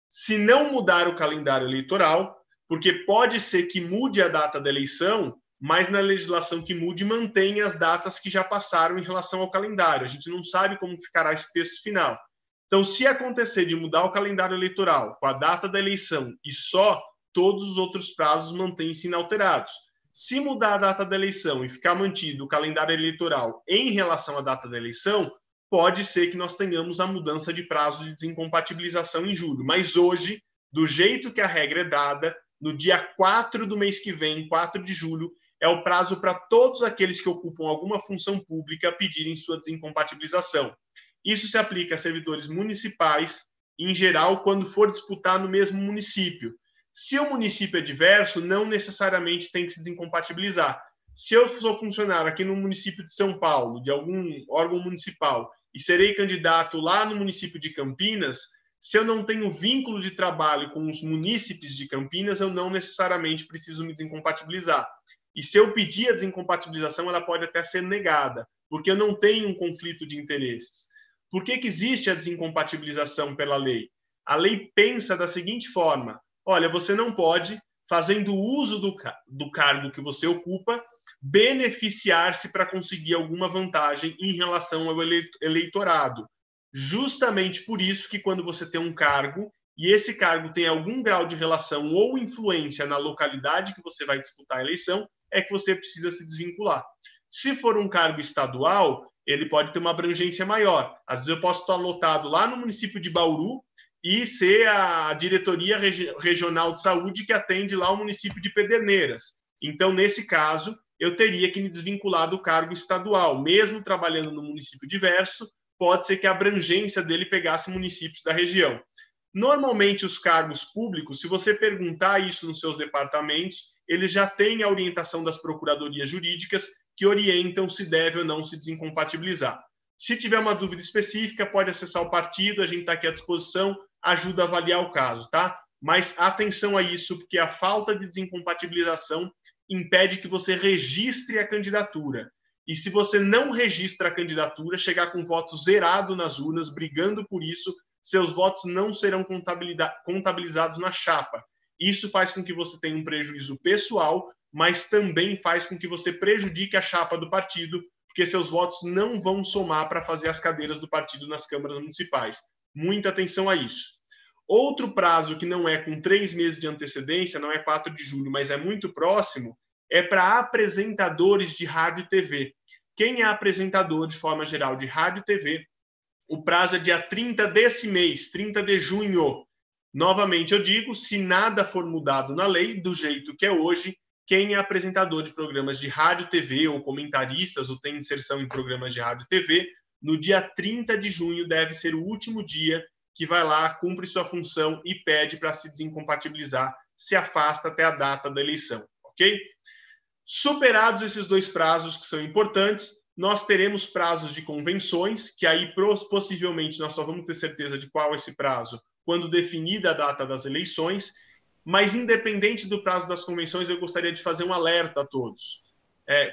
Se não mudar o calendário eleitoral, porque pode ser que mude a data da eleição, mas na legislação que mude mantenha as datas que já passaram em relação ao calendário. A gente não sabe como ficará esse texto final. Então, se acontecer de mudar o calendário eleitoral com a data da eleição e só, todos os outros prazos mantêm-se inalterados. Se mudar a data da eleição e ficar mantido o calendário eleitoral em relação à data da eleição, pode ser que nós tenhamos a mudança de prazo de desincompatibilização em julho. Mas hoje, do jeito que a regra é dada, no dia 4 do mês que vem, 4 de julho, é o prazo para todos aqueles que ocupam alguma função pública pedirem sua desincompatibilização. Isso se aplica a servidores municipais, em geral, quando for disputar no mesmo município. Se o município é diverso, não necessariamente tem que se desincompatibilizar. Se eu sou funcionário aqui no município de São Paulo, de algum órgão municipal, e serei candidato lá no município de Campinas, se eu não tenho vínculo de trabalho com os munícipes de Campinas, eu não necessariamente preciso me desincompatibilizar. E se eu pedir a desincompatibilização, ela pode até ser negada, porque eu não tenho um conflito de interesses. Por que existe a desincompatibilização pela lei? A lei pensa da seguinte forma: olha, você não pode, fazendo uso do cargo que você ocupa, beneficiar-se para conseguir alguma vantagem em relação ao eleitorado. Justamente por isso que quando você tem um cargo, e esse cargo tem algum grau de relação ou influência na localidade que você vai disputar a eleição, é que você precisa se desvincular. Se for um cargo estadual, ele pode ter uma abrangência maior. Às vezes eu posso estar lotado lá no município de Bauru e ser a diretoria regional de saúde que atende lá o município de Pederneiras. Então, nesse caso, eu teria que me desvincular do cargo estadual. Mesmo trabalhando no município diverso, pode ser que a abrangência dele pegasse municípios da região. Normalmente, os cargos públicos, se você perguntar isso nos seus departamentos, eles já têm a orientação das procuradorias jurídicas que orientam se deve ou não se desincompatibilizar. Se tiver uma dúvida específica, pode acessar o partido, a gente está aqui à disposição, ajuda a avaliar o caso, tá? Mas atenção a isso, porque a falta de desincompatibilização impede que você registre a candidatura. E se você não registra a candidatura, chegar com voto zerado nas urnas, brigando por isso, seus votos não serão contabilizados na chapa. Isso faz com que você tenha um prejuízo pessoal, mas também faz com que você prejudique a chapa do partido, porque seus votos não vão somar para fazer as cadeiras do partido nas câmaras municipais. Muita atenção a isso. Outro prazo que não é com 3 meses de antecedência, não é 4 de julho, mas é muito próximo, é para apresentadores de rádio e TV. Quem é apresentador, de forma geral, de rádio e TV, o prazo é dia 30 desse mês, 30 de junho. Novamente, eu digo, se nada for mudado na lei, do jeito que é hoje, quem é apresentador de programas de rádio, TV ou comentaristas ou tem inserção em programas de rádio e TV, no dia 30 de junho deve ser o último dia que vai lá, cumpre sua função e pede para se desincompatibilizar, se afasta até a data da eleição, ok? Superados esses 2 prazos que são importantes, nós teremos prazos de convenções, que aí possivelmente nós só vamos ter certeza de qual é esse prazo quando definida a data das eleições, mas independente do prazo das convenções, eu gostaria de fazer um alerta a todos.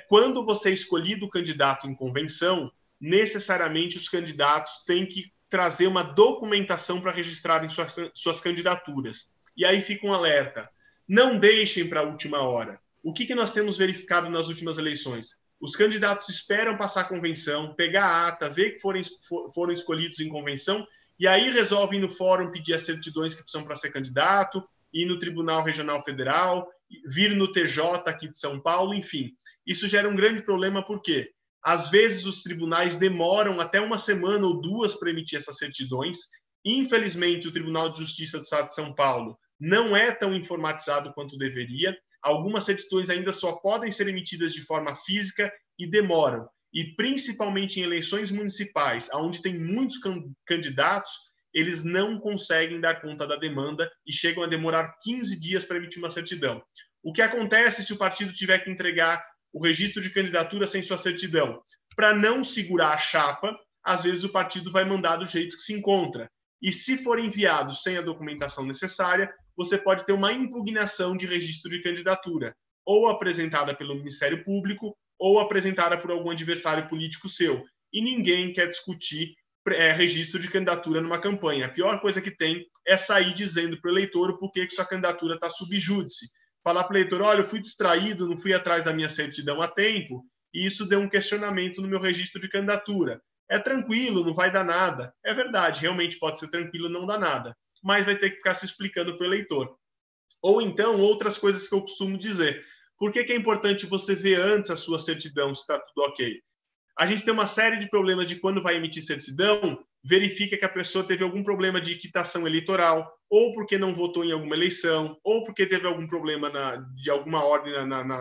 Quando você é escolhido candidato em convenção, necessariamente os candidatos têm que trazer uma documentação para registrarem suas candidaturas. E aí fica um alerta. Não deixem para a última hora. O que nós temos verificado nas últimas eleições? Os candidatos esperam passar a convenção, pegar a ata, ver que foram escolhidos em convenção, e aí resolvem no fórum pedir as certidões que precisam para ser candidato, ir no Tribunal Regional Federal, vir no TJ aqui de São Paulo, enfim. Isso gera um grande problema porque, às vezes, os tribunais demoram até 1 semana ou 2 para emitir essas certidões. Infelizmente, o Tribunal de Justiça do Estado de São Paulo não é tão informatizado quanto deveria. Algumas certidões ainda só podem ser emitidas de forma física e demoram. E, principalmente em eleições municipais, onde tem muitos candidatos, eles não conseguem dar conta da demanda e chegam a demorar 15 dias para emitir uma certidão. O que acontece se o partido tiver que entregar o registro de candidatura sem sua certidão? Para não segurar a chapa, às vezes o partido vai mandar do jeito que se encontra. E se for enviado sem a documentação necessária, você pode ter uma impugnação de registro de candidatura, ou apresentada pelo Ministério Público, ou apresentada por algum adversário político seu. E ninguém quer discutir registro de candidatura numa campanha. A pior coisa que tem é sair dizendo para o eleitor por que sua candidatura está sub júdice. Falar para o eleitor, olha, eu fui distraído, não fui atrás da minha certidão a tempo, e isso deu um questionamento no meu registro de candidatura. É tranquilo, não vai dar nada. É verdade, realmente pode ser tranquilo, não dá nada. Mas vai ter que ficar se explicando para o eleitor. Ou então, outras coisas que eu costumo dizer. Por que é importante você ver antes a sua certidão, se está tudo ok? A gente tem uma série de problemas de quando vai emitir certidão, verifica que a pessoa teve algum problema de quitação eleitoral, ou porque não votou em alguma eleição, ou porque teve algum problema de alguma ordem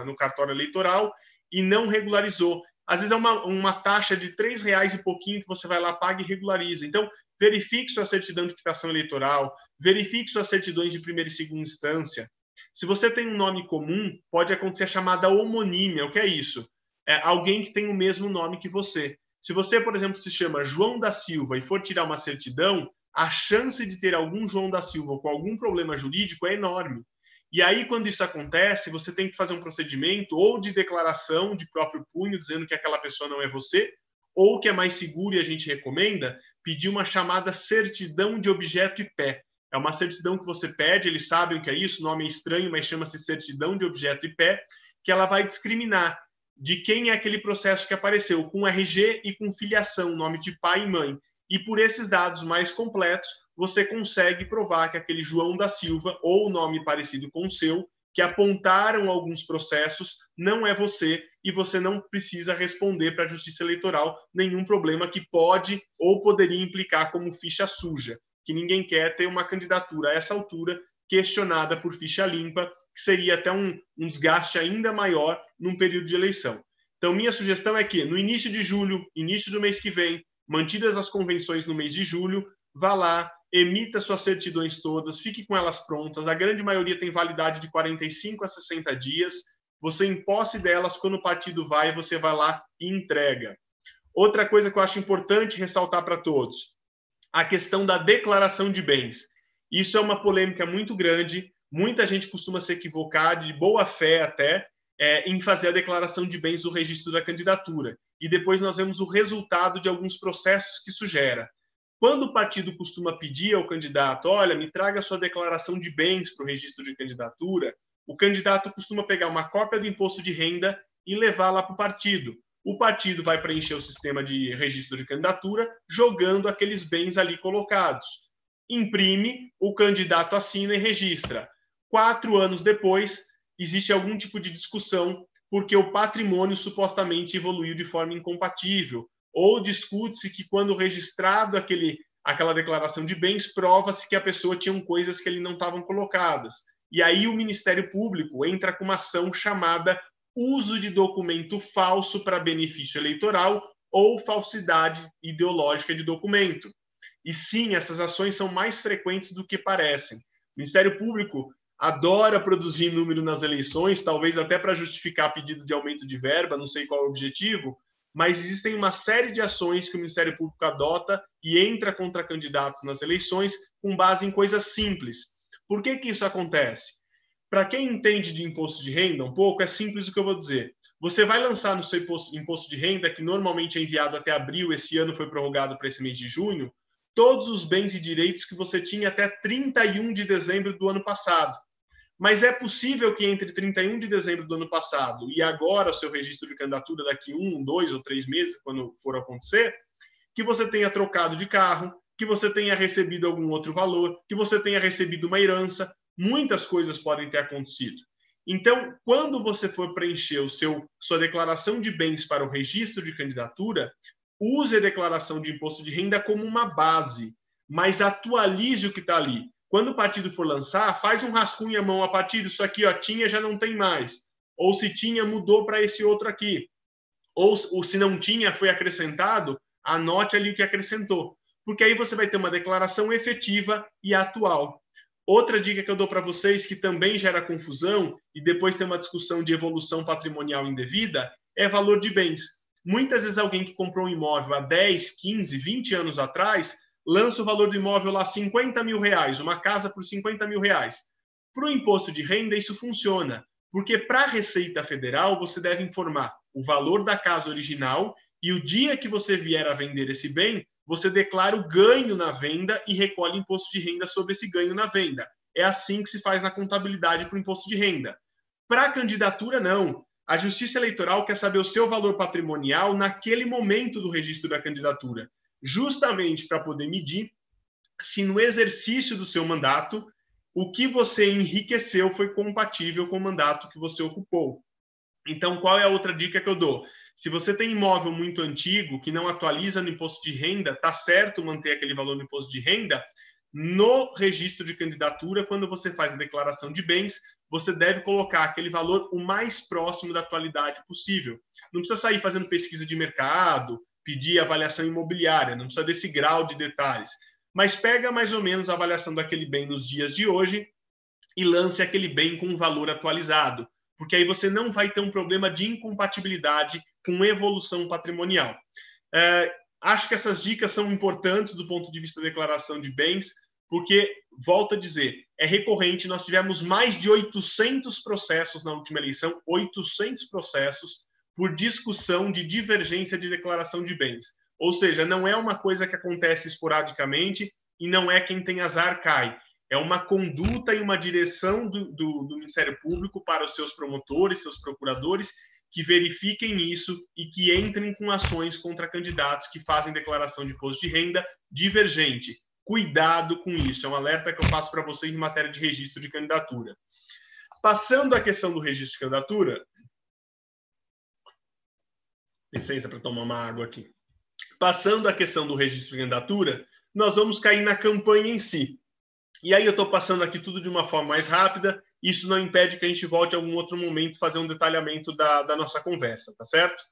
no cartório eleitoral e não regularizou. Às vezes é uma taxa de R$3 e pouquinho que você vai lá, paga e regulariza. Então, verifique sua certidão de quitação eleitoral, verifique suas certidões de primeira e segunda instância. Se você tem um nome comum, pode acontecer a chamada homonímia. O que é isso? É alguém que tem o mesmo nome que você. Se você, por exemplo, se chama João da Silva e for tirar uma certidão, a chance de ter algum João da Silva com algum problema jurídico é enorme. E aí, quando isso acontece, você tem que fazer um procedimento ou de declaração de próprio punho, dizendo que aquela pessoa não é você, ou que é mais seguro e a gente recomenda, pedir uma chamada certidão de objeto e pé. É uma certidão que você pede, eles sabem o que é isso, o nome é estranho, mas chama-se certidão de objeto e pé, que ela vai discriminar de quem é aquele processo que apareceu, com RG e com filiação, nome de pai e mãe. E por esses dados mais completos, você consegue provar que aquele João da Silva, ou nome parecido com o seu, que apontaram alguns processos, não é você, e você não precisa responder para a Justiça Eleitoral nenhum problema que pode ou poderia implicar como ficha suja, que ninguém quer ter uma candidatura a essa altura questionada por ficha limpa, que seria até um desgaste ainda maior num período de eleição. Então, minha sugestão é que, no início de julho, início do mês que vem, mantidas as convenções no mês de julho, vá lá, emita suas certidões todas, fique com elas prontas. A grande maioria tem validade de 45 a 60 dias. Você, em posse delas, quando o partido vai, você vai lá e entrega. Outra coisa que eu acho importante ressaltar para todos, a questão da declaração de bens. Isso é uma polêmica muito grande, muita gente costuma se equivocar, de boa fé até, em fazer a declaração de bens do registro da candidatura. E depois nós vemos o resultado de alguns processos que isso gera. Quando o partido costuma pedir ao candidato, olha, me traga a sua declaração de bens para o registro de candidatura, o candidato costuma pegar uma cópia do imposto de renda e levar lá para o partido. O partido vai preencher o sistema de registro de candidatura, jogando aqueles bens ali colocados. Imprime, o candidato assina e registra. 4 anos depois, existe algum tipo de discussão porque o patrimônio supostamente evoluiu de forma incompatível, ou discute-se que quando registrado aquela declaração de bens, prova-se que a pessoa tinha coisas que ali não estavam colocadas. E aí o Ministério Público entra com uma ação chamada uso de documento falso para benefício eleitoral ou falsidade ideológica de documento. E sim, essas ações são mais frequentes do que parecem. O Ministério Público adora produzir número nas eleições, talvez até para justificar pedido de aumento de verba, não sei qual é o objetivo, mas existem uma série de ações que o Ministério Público adota e entra contra candidatos nas eleições com base em coisas simples. Por que isso acontece? Para quem entende de imposto de renda um pouco, é simples o que eu vou dizer. Você vai lançar no seu imposto de renda, que normalmente é enviado até abril, esse ano foi prorrogado para esse mês de junho, todos os bens e direitos que você tinha até 31 de dezembro do ano passado. Mas é possível que entre 31 de dezembro do ano passado e agora o seu registro de candidatura daqui 1, 2 ou 3 meses, quando for acontecer, que você tenha trocado de carro, que você tenha recebido algum outro valor, que você tenha recebido uma herança. Muitas coisas podem ter acontecido. Então, quando você for preencher sua declaração de bens para o registro de candidatura, use a declaração de imposto de renda como uma base, mas atualize o que está ali. Quando o partido for lançar, faz um rascunho à mão, a partir disso aqui, tinha, já não tem mais. Ou se tinha, mudou para esse outro aqui. Ou se não tinha, foi acrescentado, anote ali o que acrescentou. Porque aí você vai ter uma declaração efetiva e atual. Outra dica que eu dou para vocês, que também gera confusão, e depois tem uma discussão de evolução patrimonial indevida, é valor de bens. Muitas vezes alguém que comprou um imóvel há 10, 15, 20 anos atrás, lança o valor do imóvel lá R$50 mil, uma casa por R$50 mil. Para o imposto de renda, isso funciona, porque para a Receita Federal, você deve informar o valor da casa original e o dia que você vier a vender esse bem, você declara o ganho na venda e recolhe imposto de renda sobre esse ganho na venda. É assim que se faz na contabilidade para o imposto de renda. Para a candidatura, não. A Justiça Eleitoral quer saber o seu valor patrimonial naquele momento do registro da candidatura, justamente para poder medir se no exercício do seu mandato o que você enriqueceu foi compatível com o mandato que você ocupou. Então, qual é a outra dica que eu dou? Se você tem imóvel muito antigo, que não atualiza no imposto de renda, tá certo manter aquele valor no imposto de renda. No registro de candidatura, quando você faz a declaração de bens, você deve colocar aquele valor o mais próximo da atualidade possível. Não precisa sair fazendo pesquisa de mercado, pedir avaliação imobiliária, não precisa desse grau de detalhes. Mas pega mais ou menos a avaliação daquele bem nos dias de hoje e lance aquele bem com um valor atualizado, porque aí você não vai ter um problema de incompatibilidade com evolução patrimonial. Acho que essas dicas são importantes do ponto de vista da declaração de bens, porque, volto a dizer, é recorrente, nós tivemos mais de 800 processos na última eleição, 800 processos por discussão de divergência de declaração de bens. Ou seja, não é uma coisa que acontece esporadicamente e não é quem tem azar cai. É uma conduta e uma direção do Ministério Público para os seus promotores, seus procuradores, que verifiquem isso e que entrem com ações contra candidatos que fazem declaração de imposto de renda divergente. Cuidado com isso, é um alerta que eu faço para vocês em matéria de registro de candidatura. Passando à questão do registro de candidatura... Licença para tomar uma água aqui. Passando à questão do registro de candidatura, nós vamos cair na campanha em si. E aí eu estou passando aqui tudo de uma forma mais rápida, isso não impede que a gente volte em algum outro momento fazer um detalhamento da nossa conversa, tá certo?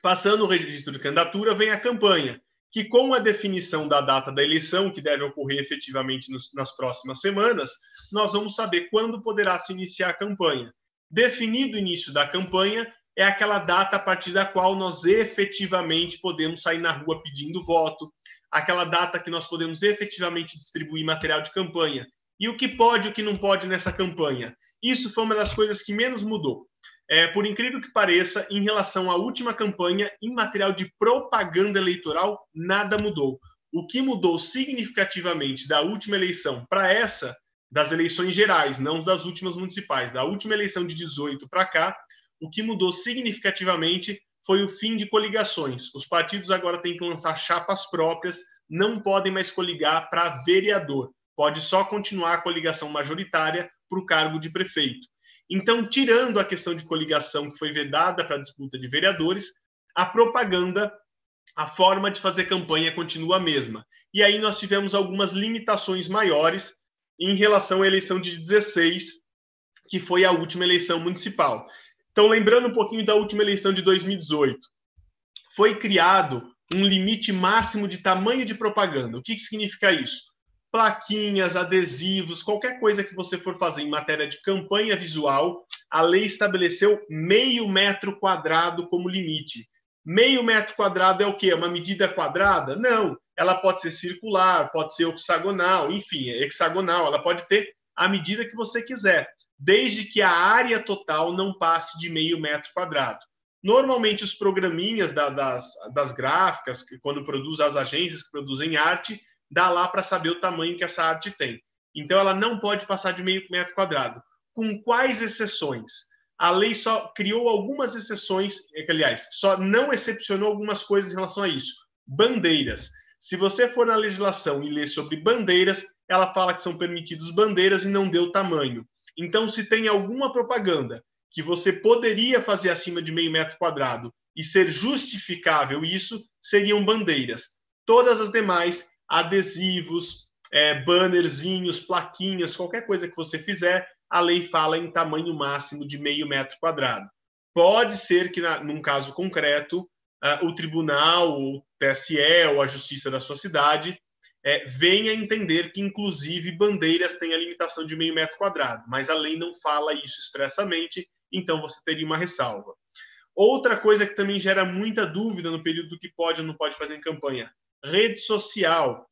Passando o registro de candidatura, vem a campanha, que com a definição da data da eleição, que deve ocorrer efetivamente nas próximas semanas, nós vamos saber quando poderá se iniciar a campanha. Definido o início da campanha, é aquela data a partir da qual nós efetivamente podemos sair na rua pedindo voto, aquela data que nós podemos efetivamente distribuir material de campanha. E o que pode e o que não pode nessa campanha? Isso foi uma das coisas que menos mudou. Por incrível que pareça, em relação à última campanha, em material de propaganda eleitoral, nada mudou. O que mudou significativamente da última eleição para essa, das eleições gerais, não das últimas municipais, da última eleição de 18 para cá, o que mudou significativamente foi o fim de coligações. Os partidos agora têm que lançar chapas próprias, não podem mais coligar para vereador. Pode só continuar a coligação majoritária para o cargo de prefeito. Então, tirando a questão de coligação que foi vedada para a disputa de vereadores, a propaganda, a forma de fazer campanha continua a mesma. E aí nós tivemos algumas limitações maiores em relação à eleição de 16, que foi a última eleição municipal. Então, lembrando um pouquinho da última eleição de 2018, foi criado um limite máximo de tamanho de propaganda. O que significa isso? Plaquinhas, adesivos, qualquer coisa que você for fazer em matéria de campanha visual, a lei estabeleceu 0,5 metro quadrado como limite. 0,5 metro quadrado é o quê? Uma medida quadrada? Não, ela pode ser circular, pode ser hexagonal, enfim, é hexagonal, ela pode ter a medida que você quiser, desde que a área total não passe de 0,5 metro quadrado. Normalmente, os programinhas das gráficas, que quando produzem as agências que produzem arte, dá lá para saber o tamanho que essa arte tem. Então, ela não pode passar de 0,5 metro quadrado. Com quais exceções? A lei só criou algumas exceções, aliás, só não excepcionou algumas coisas em relação a isso. Bandeiras. Se você for na legislação e ler sobre bandeiras, ela fala que são permitidos bandeiras e não deu tamanho. Então, se tem alguma propaganda que você poderia fazer acima de 0,5 metro quadrado e ser justificável isso, seriam bandeiras. Todas as demais, adesivos, bannerzinhos, plaquinhas, qualquer coisa que você fizer, a lei fala em tamanho máximo de 0,5 metro quadrado. Pode ser que, num caso concreto, o tribunal, o TSE ou a justiça da sua cidade venha entender que, inclusive, bandeiras têm a limitação de 0,5 metro quadrado, mas a lei não fala isso expressamente, então você teria uma ressalva. Outra coisa que também gera muita dúvida no período do que pode ou não pode fazer em campanha, rede social.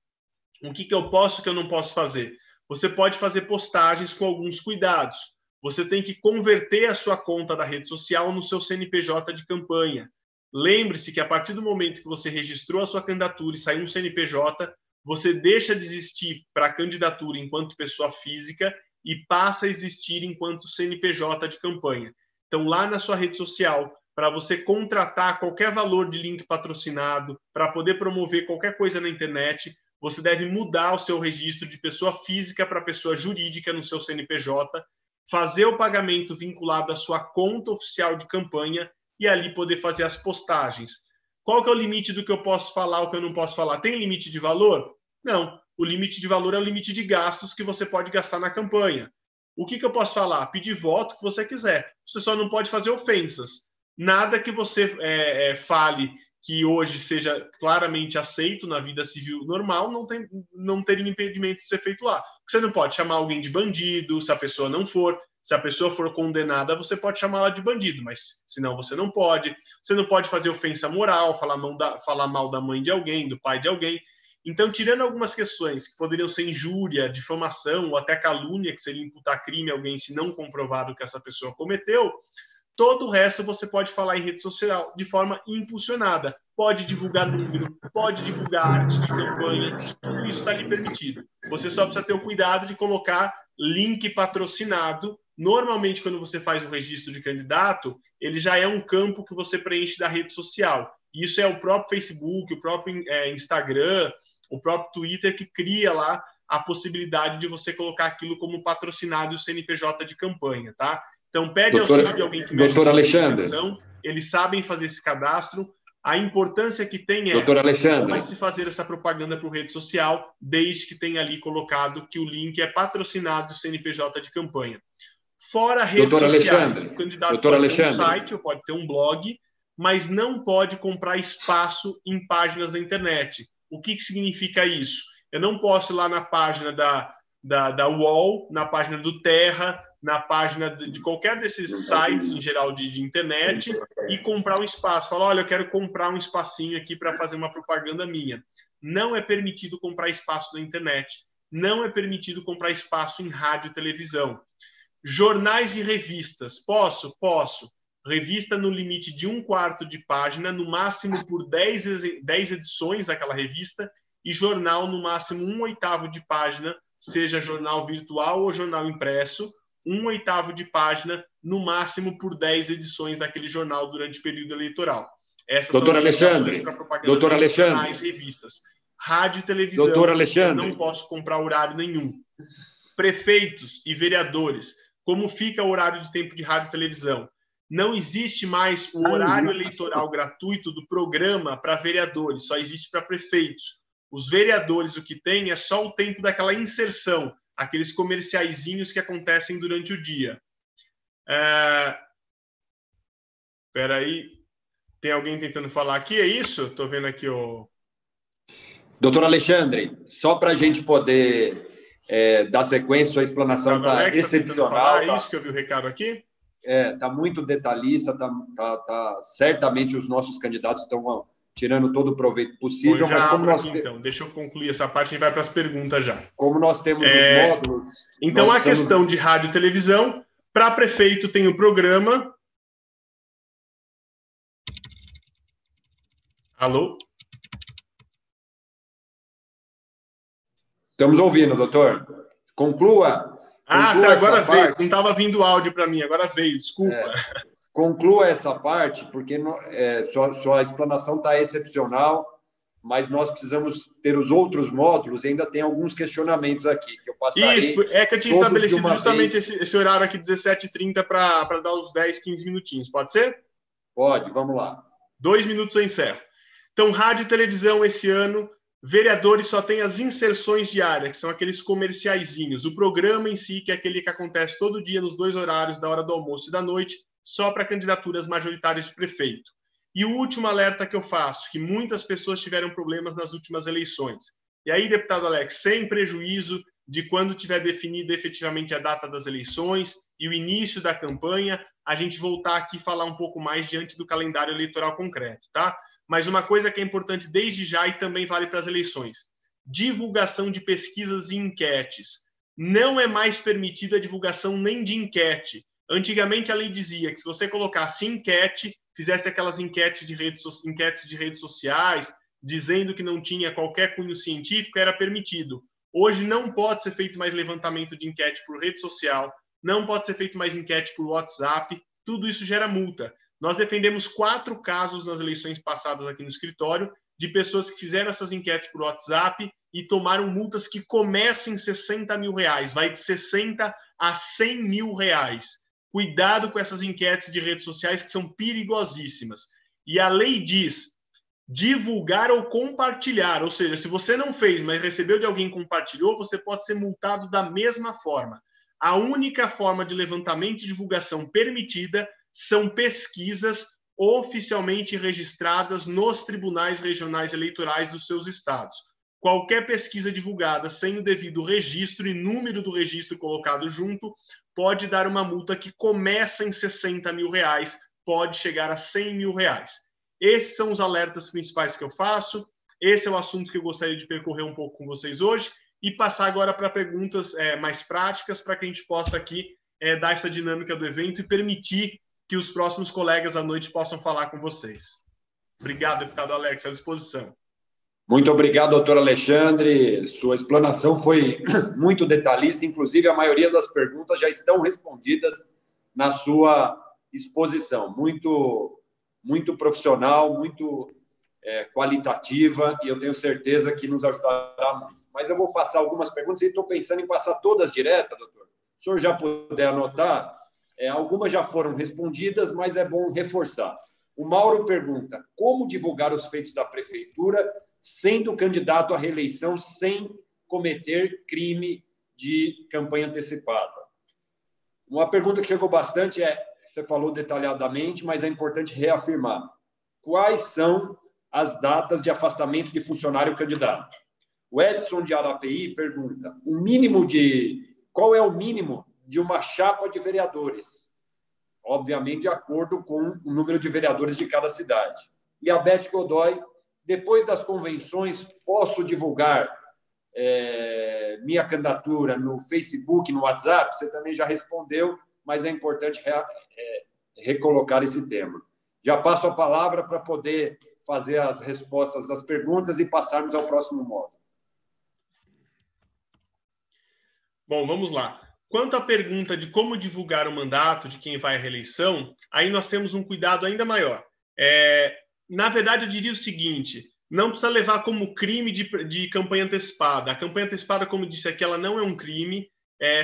O que eu posso e o que eu não posso fazer? Você pode fazer postagens com alguns cuidados. Você tem que converter a sua conta da rede social no seu CNPJ de campanha. Lembre-se que a partir do momento que você registrou a sua candidatura e saiu um CNPJ, você deixa de existir para a candidatura enquanto pessoa física e passa a existir enquanto CNPJ de campanha. Então, lá na sua rede social, para você contratar qualquer valor de link patrocinado, para poder promover qualquer coisa na internet, você deve mudar o seu registro de pessoa física para pessoa jurídica no seu CNPJ. fazer o pagamento vinculado à sua conta oficial de campanha e ali poder fazer as postagens. Qual que é o limite do que eu posso falar, o que eu não posso falar? Tem limite de valor? Não. O limite de valor é o limite de gastos que você pode gastar na campanha. O que eu posso falar? Pedir voto que você quiser. Você só não pode fazer ofensas. Nada que você fale que hoje seja claramente aceito na vida civil normal, não teria impedimento de ser feito lá. Você não pode chamar alguém de bandido, se a pessoa não for. Se a pessoa for condenada, você pode chamá-la de bandido, mas senão você não pode. Você não pode fazer ofensa moral, falar mal da mãe de alguém, do pai de alguém. Então, tirando algumas questões que poderiam ser injúria, difamação ou até calúnia, que seria imputar crime a alguém se não comprovado que essa pessoa cometeu, todo o resto você pode falar em rede social de forma impulsionada. Pode divulgar número, pode divulgar arte de campanha, tudo isso está lhe permitido. Você só precisa ter o cuidado de colocar link patrocinado. Normalmente, quando você faz o registro de candidato, ele já é um campo que você preenche da rede social. Isso é o próprio Facebook, o próprio Instagram, o próprio Twitter que cria lá a possibilidade de você colocar aquilo como patrocinado e o CNPJ de campanha, tá? Então, pede auxílio de alguém que mexe com comunicação, eles sabem fazer esse cadastro. A importância que tem é como se fazer essa propaganda por rede social, desde que tenha ali colocado que o link é patrocinado do CNPJ de campanha. Fora redes sociais, o candidato pode ter um site ou pode ter um blog, mas não pode comprar espaço em páginas da internet. O que significa isso? Eu não posso ir lá na página da UOL, na página do Terra, na página de qualquer desses sites, em geral, de internet, e comprar um espaço. Falar, olha, eu quero comprar um espacinho aqui para fazer uma propaganda minha. Não é permitido comprar espaço na internet. Não é permitido comprar espaço em rádio e televisão. Jornais e revistas. Posso? Posso. Revista no limite de 1/4 de página, no máximo por 10 edições daquela revista, e jornal no máximo 1/8 de página, seja jornal virtual ou jornal impresso, 1/8 de página, no máximo por 10 edições daquele jornal durante o período eleitoral. Essas Doutor são as Alexandre, para propaganda doutor em Alexandre, jornais, revistas. Rádio e televisão, doutor Alexandre, eu não posso comprar horário nenhum. Prefeitos e vereadores, como fica o horário de tempo de rádio e televisão? Não existe mais o horário eleitoral gratuito do programa para vereadores, só existe para prefeitos. Os vereadores, o que tem é só o tempo daquela inserção, aqueles comerciaizinhos que acontecem durante o dia. Espera aí, tem alguém tentando falar aqui? É isso? Estou vendo aqui o... Doutor Alexandre, só para a gente poder dar sequência, sua explanação está excepcional. É isso que eu vi o recado aqui? Está muito detalhista, certamente os nossos candidatos estão tirando todo o proveito possível, mas como nós... Então, deixa eu concluir essa parte e vai para as perguntas já. Como nós temos os módulos... Então, a questão de rádio e televisão, para prefeito tem o programa... Alô? Estamos ouvindo, doutor. Conclua. Até agora veio. Não estava vindo áudio para mim, agora veio, desculpa. Conclua essa parte, porque sua explanação está excepcional, mas nós precisamos ter os outros módulos e ainda tem alguns questionamentos aqui que eu passarei. Isso, que eu tinha estabelecido justamente esse horário aqui, 17h30, para dar os 10, 15 minutinhos. Pode ser? Pode, vamos lá. 2 minutos eu encerro. Então, rádio e televisão esse ano, vereadores só tem as inserções diárias, que são aqueles comerciaizinhos. O programa em si, que é aquele que acontece todo dia nos 2 horários, da hora do almoço e da noite, só para candidaturas majoritárias de prefeito. E o último alerta que eu faço, que muitas pessoas tiveram problemas nas últimas eleições. E aí, deputado Alex, sem prejuízo de quando tiver definida efetivamente a data das eleições e o início da campanha, a gente voltar aqui e falar um pouco mais diante do calendário eleitoral concreto, tá? Mas uma coisa que é importante desde já e também vale para as eleições: divulgação de pesquisas e enquetes. Não é mais permitida a divulgação nem de enquete. Antigamente a lei dizia que se você colocasse enquete, fizesse aquelas enquetes de redes sociais, dizendo que não tinha qualquer cunho científico, era permitido. Hoje não pode ser feito mais levantamento de enquete por rede social, não pode ser feito mais enquete por WhatsApp, tudo isso gera multa. Nós defendemos 4 casos nas eleições passadas aqui no escritório de pessoas que fizeram essas enquetes por WhatsApp e tomaram multas que começam em 60 mil reais, vai de 60 a 100 mil reais. Cuidado com essas enquetes de redes sociais que são perigosíssimas. E a lei diz divulgar ou compartilhar, ou seja, se você não fez, mas recebeu de alguém e compartilhou, você pode ser multado da mesma forma. A única forma de levantamento e divulgação permitida são pesquisas oficialmente registradas nos tribunais regionais eleitorais dos seus estados. Qualquer pesquisa divulgada sem o devido registro e número do registro colocado junto pode dar uma multa que começa em 60 mil reais, pode chegar a 100 mil reais. Esses são os alertas principais que eu faço. Esse é o assunto que eu gostaria de percorrer um pouco com vocês hoje e passar agora para perguntas mais práticas para que a gente possa aqui dar essa dinâmica do evento e permitir que os próximos colegas à noite possam falar com vocês. Obrigado, deputado Alex, à disposição. Muito obrigado, doutor Alexandre. Sua explanação foi muito detalhista, inclusive a maioria das perguntas já estão respondidas na sua exposição. Muito profissional, muito qualitativa, e eu tenho certeza que nos ajudará muito. Mas eu vou passar algumas perguntas e estou pensando em passar todas diretas, doutor. Se o senhor já puder anotar, algumas já foram respondidas, mas é bom reforçar. O Mauro pergunta: como divulgar os feitos da prefeitura sendo candidato à reeleição sem cometer crime de campanha antecipada? Uma pergunta que chegou bastante você falou detalhadamente, mas é importante reafirmar. Quais são as datas de afastamento de funcionário candidato? O Edson de Arapeí pergunta: qual é o mínimo de uma chapa de vereadores? Obviamente, de acordo com o número de vereadores de cada cidade. E a Beth Godoy: depois das convenções, posso divulgar minha candidatura no Facebook, no WhatsApp? Você também já respondeu, mas é importante recolocar esse tema. Já passo a palavra para poder fazer as respostas das perguntas e passarmos ao próximo módulo. Bom, vamos lá. Quanto à pergunta de como divulgar o mandato de quem vai à reeleição, aí nós temos um cuidado ainda maior. Na verdade, eu diria o seguinte: não precisa levar como crime de campanha antecipada. A campanha antecipada, como disse aqui, ela não é um crime.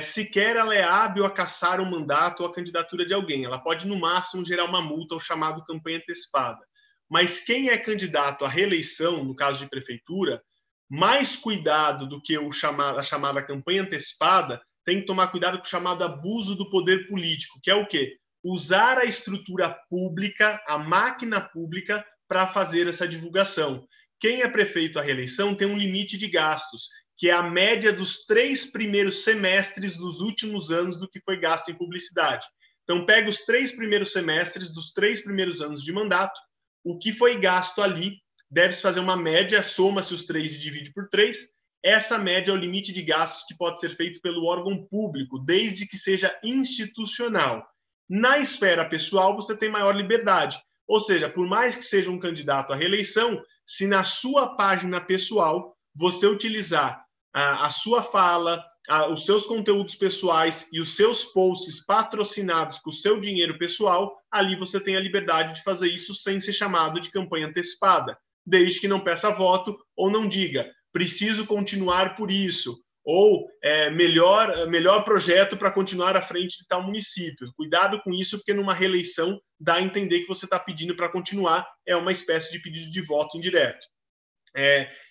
Sequer ela é hábil a cassar o mandato ou a candidatura de alguém. Ela pode, no máximo, gerar uma multa, o chamado campanha antecipada. Mas quem é candidato à reeleição, no caso de prefeitura, mais cuidado do que a chamada campanha antecipada, tem que tomar cuidado com o chamado abuso do poder político, que é o quê? Usar a estrutura pública, a máquina pública, para fazer essa divulgação. Quem é prefeito à reeleição tem um limite de gastos, que é a média dos 3 primeiros semestres dos últimos anos do que foi gasto em publicidade. Então, pega os 3 primeiros semestres dos 3 primeiros anos de mandato, o que foi gasto ali, deve-se fazer uma média, soma-se os 3 e divide por 3. Essa média é o limite de gastos que pode ser feito pelo órgão público, desde que seja institucional. Na esfera pessoal, você tem maior liberdade. Ou seja, por mais que seja um candidato à reeleição, se na sua página pessoal você utilizar a sua fala, os seus conteúdos pessoais e os seus posts patrocinados com o seu dinheiro pessoal, ali você tem a liberdade de fazer isso sem ser chamado de campanha antecipada, desde que não peça voto ou não diga preciso continuar por isso, ou melhor projeto para continuar à frente de tal município. Cuidado com isso, porque numa reeleição dá a entender que você está pedindo para continuar, é uma espécie de pedido de voto indireto.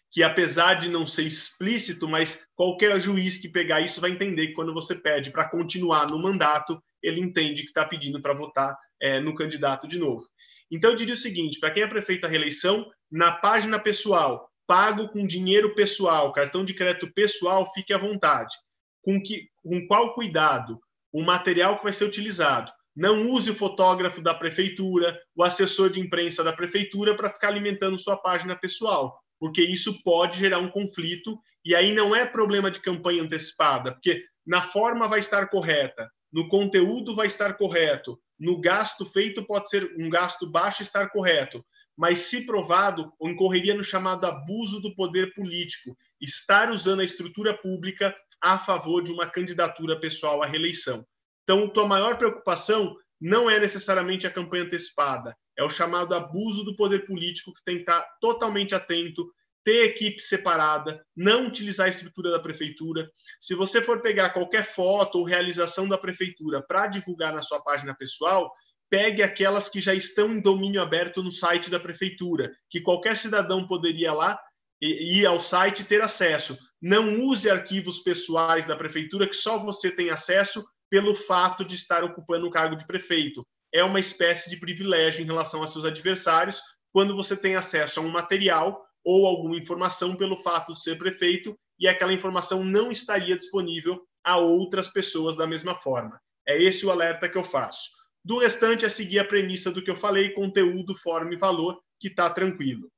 Que apesar de não ser explícito, mas qualquer juiz que pegar isso vai entender que quando você pede para continuar no mandato, ele entende que está pedindo para votar no candidato de novo. Então, eu diria o seguinte: para quem é prefeito à reeleição, na página pessoal, pago com dinheiro pessoal, cartão de crédito pessoal, fique à vontade. Com qual cuidado? O material que vai ser utilizado. Não use o fotógrafo da prefeitura, o assessor de imprensa da prefeitura para ficar alimentando sua página pessoal, porque isso pode gerar um conflito, e aí não é problema de campanha antecipada, porque na forma vai estar correta, no conteúdo vai estar correto, no gasto feito pode ser um gasto baixo estar correto, mas se provado, incorreria no chamado abuso do poder político, estar usando a estrutura pública a favor de uma candidatura pessoal à reeleição. Então, tua maior preocupação não é necessariamente a campanha antecipada, É o chamado abuso do poder político, que tem que estar totalmente atento, ter equipe separada, não utilizar a estrutura da prefeitura. Se você for pegar qualquer foto ou realização da prefeitura para divulgar na sua página pessoal, pegue aquelas que já estão em domínio aberto no site da prefeitura, que qualquer cidadão poderia lá ir ao site e ter acesso. Não use arquivos pessoais da prefeitura que só você tem acesso pelo fato de estar ocupando o cargo de prefeito. É uma espécie de privilégio em relação a seus adversários quando você tem acesso a um material ou alguma informação pelo fato de ser prefeito e aquela informação não estaria disponível a outras pessoas da mesma forma. É esse o alerta que eu faço. Do restante é seguir a premissa do que eu falei, conteúdo, forma e valor, que está tranquilo.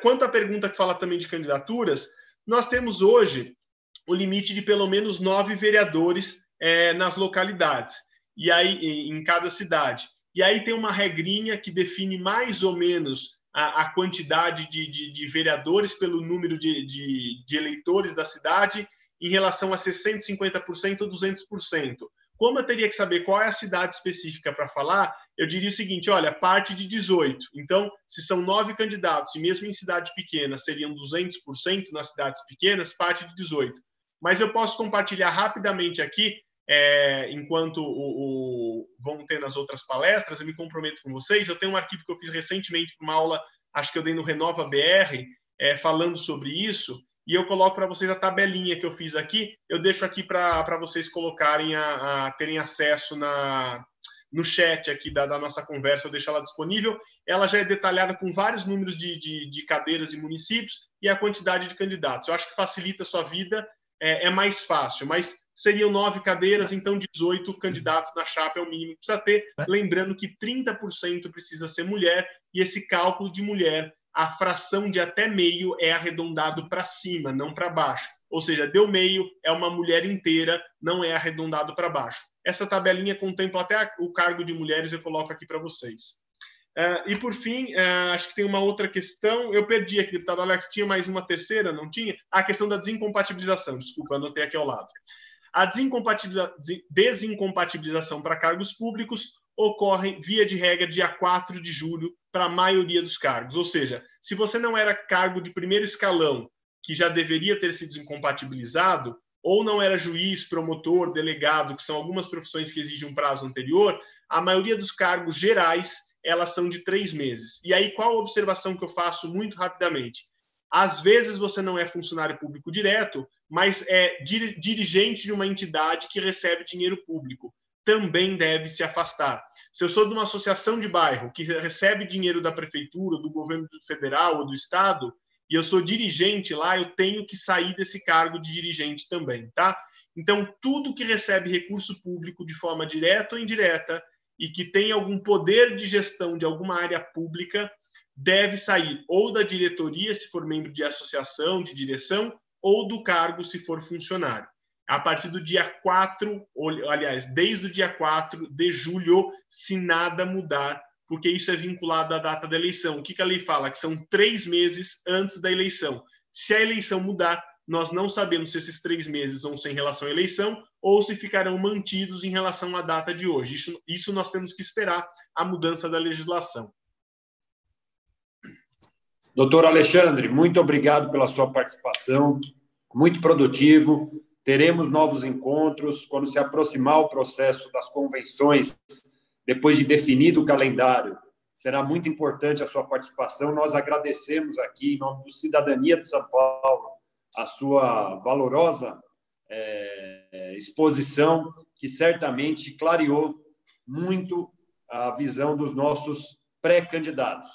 Quanto à pergunta que fala também de candidaturas, nós temos hoje o limite de pelo menos 9 vereadores nas localidades, e aí em cada cidade. E aí tem uma regrinha que define mais ou menos a quantidade de vereadores pelo número de eleitores da cidade em relação a 150% ou 200%. Como eu teria que saber qual é a cidade específica para falar, eu diria o seguinte, olha, parte de 18. Então, se são 9 candidatos, e mesmo em cidade pequena seriam 200% nas cidades pequenas, parte de 18. Mas eu posso compartilhar rapidamente aqui, enquanto vão ter nas outras palestras, eu me comprometo com vocês, eu tenho um arquivo que eu fiz recentemente para uma aula, acho que eu dei no Renova BR, falando sobre isso, e eu coloco para vocês a tabelinha que eu fiz aqui, eu deixo aqui para vocês colocarem, terem acesso no chat aqui da nossa conversa, eu deixo ela disponível. Ela já é detalhada com vários números de cadeiras e municípios e a quantidade de candidatos. Eu acho que facilita a sua vida, é mais fácil, mas seriam 9 cadeiras, então 18 candidatos na chapa é o mínimo que precisa ter. Lembrando que 30% precisa ser mulher, e esse cálculo de mulher, a fração de até meio é arredondado para cima, não para baixo. Ou seja, deu meio, é uma mulher inteira, não é arredondado para baixo. Essa tabelinha contempla até o cargo de mulheres, eu coloco aqui para vocês. E, por fim, acho que tem uma outra questão. Eu perdi aqui, deputado Alex, tinha mais uma terceira, não tinha? A questão da desincompatibilização, desculpa, anotei aqui ao lado. A desincompatibilização para cargos públicos ocorre, via de regra, dia 4 de julho, para a maioria dos cargos. Ou seja, se você não era cargo de primeiro escalão, que já deveria ter se desincompatibilizado, ou não era juiz, promotor, delegado, que são algumas profissões que exigem um prazo anterior, a maioria dos cargos gerais, elas são de 3 meses. E aí, qual a observação que eu faço muito rapidamente? Às vezes você não é funcionário público direto, mas é dirigente de uma entidade que recebe dinheiro público. Também deve se afastar. Se eu sou de uma associação de bairro que recebe dinheiro da prefeitura, do governo federal ou do estado, e eu sou dirigente lá, eu tenho que sair desse cargo de dirigente também, tá? Então, tudo que recebe recurso público de forma direta ou indireta e que tem algum poder de gestão de alguma área pública deve sair ou da diretoria, se for membro de associação, de direção, ou do cargo, se for funcionário. A partir do dia 4, aliás, desde o dia 4 de julho, se nada mudar, porque isso é vinculado à data da eleição. O que a lei fala? Que são 3 meses antes da eleição. Se a eleição mudar, nós não sabemos se esses 3 meses vão ser em relação à eleição ou se ficarão mantidos em relação à data de hoje. Isso nós temos que esperar a mudança da legislação. Doutor Alexandre, muito obrigado pela sua participação, muito produtivo. Teremos novos encontros quando se aproximar o processo das convenções, depois de definido o calendário. Será muito importante a sua participação. Nós agradecemos aqui, em nome do Cidadania de São Paulo, a sua valorosa exposição, que certamente clareou muito a visão dos nossos pré-candidatos.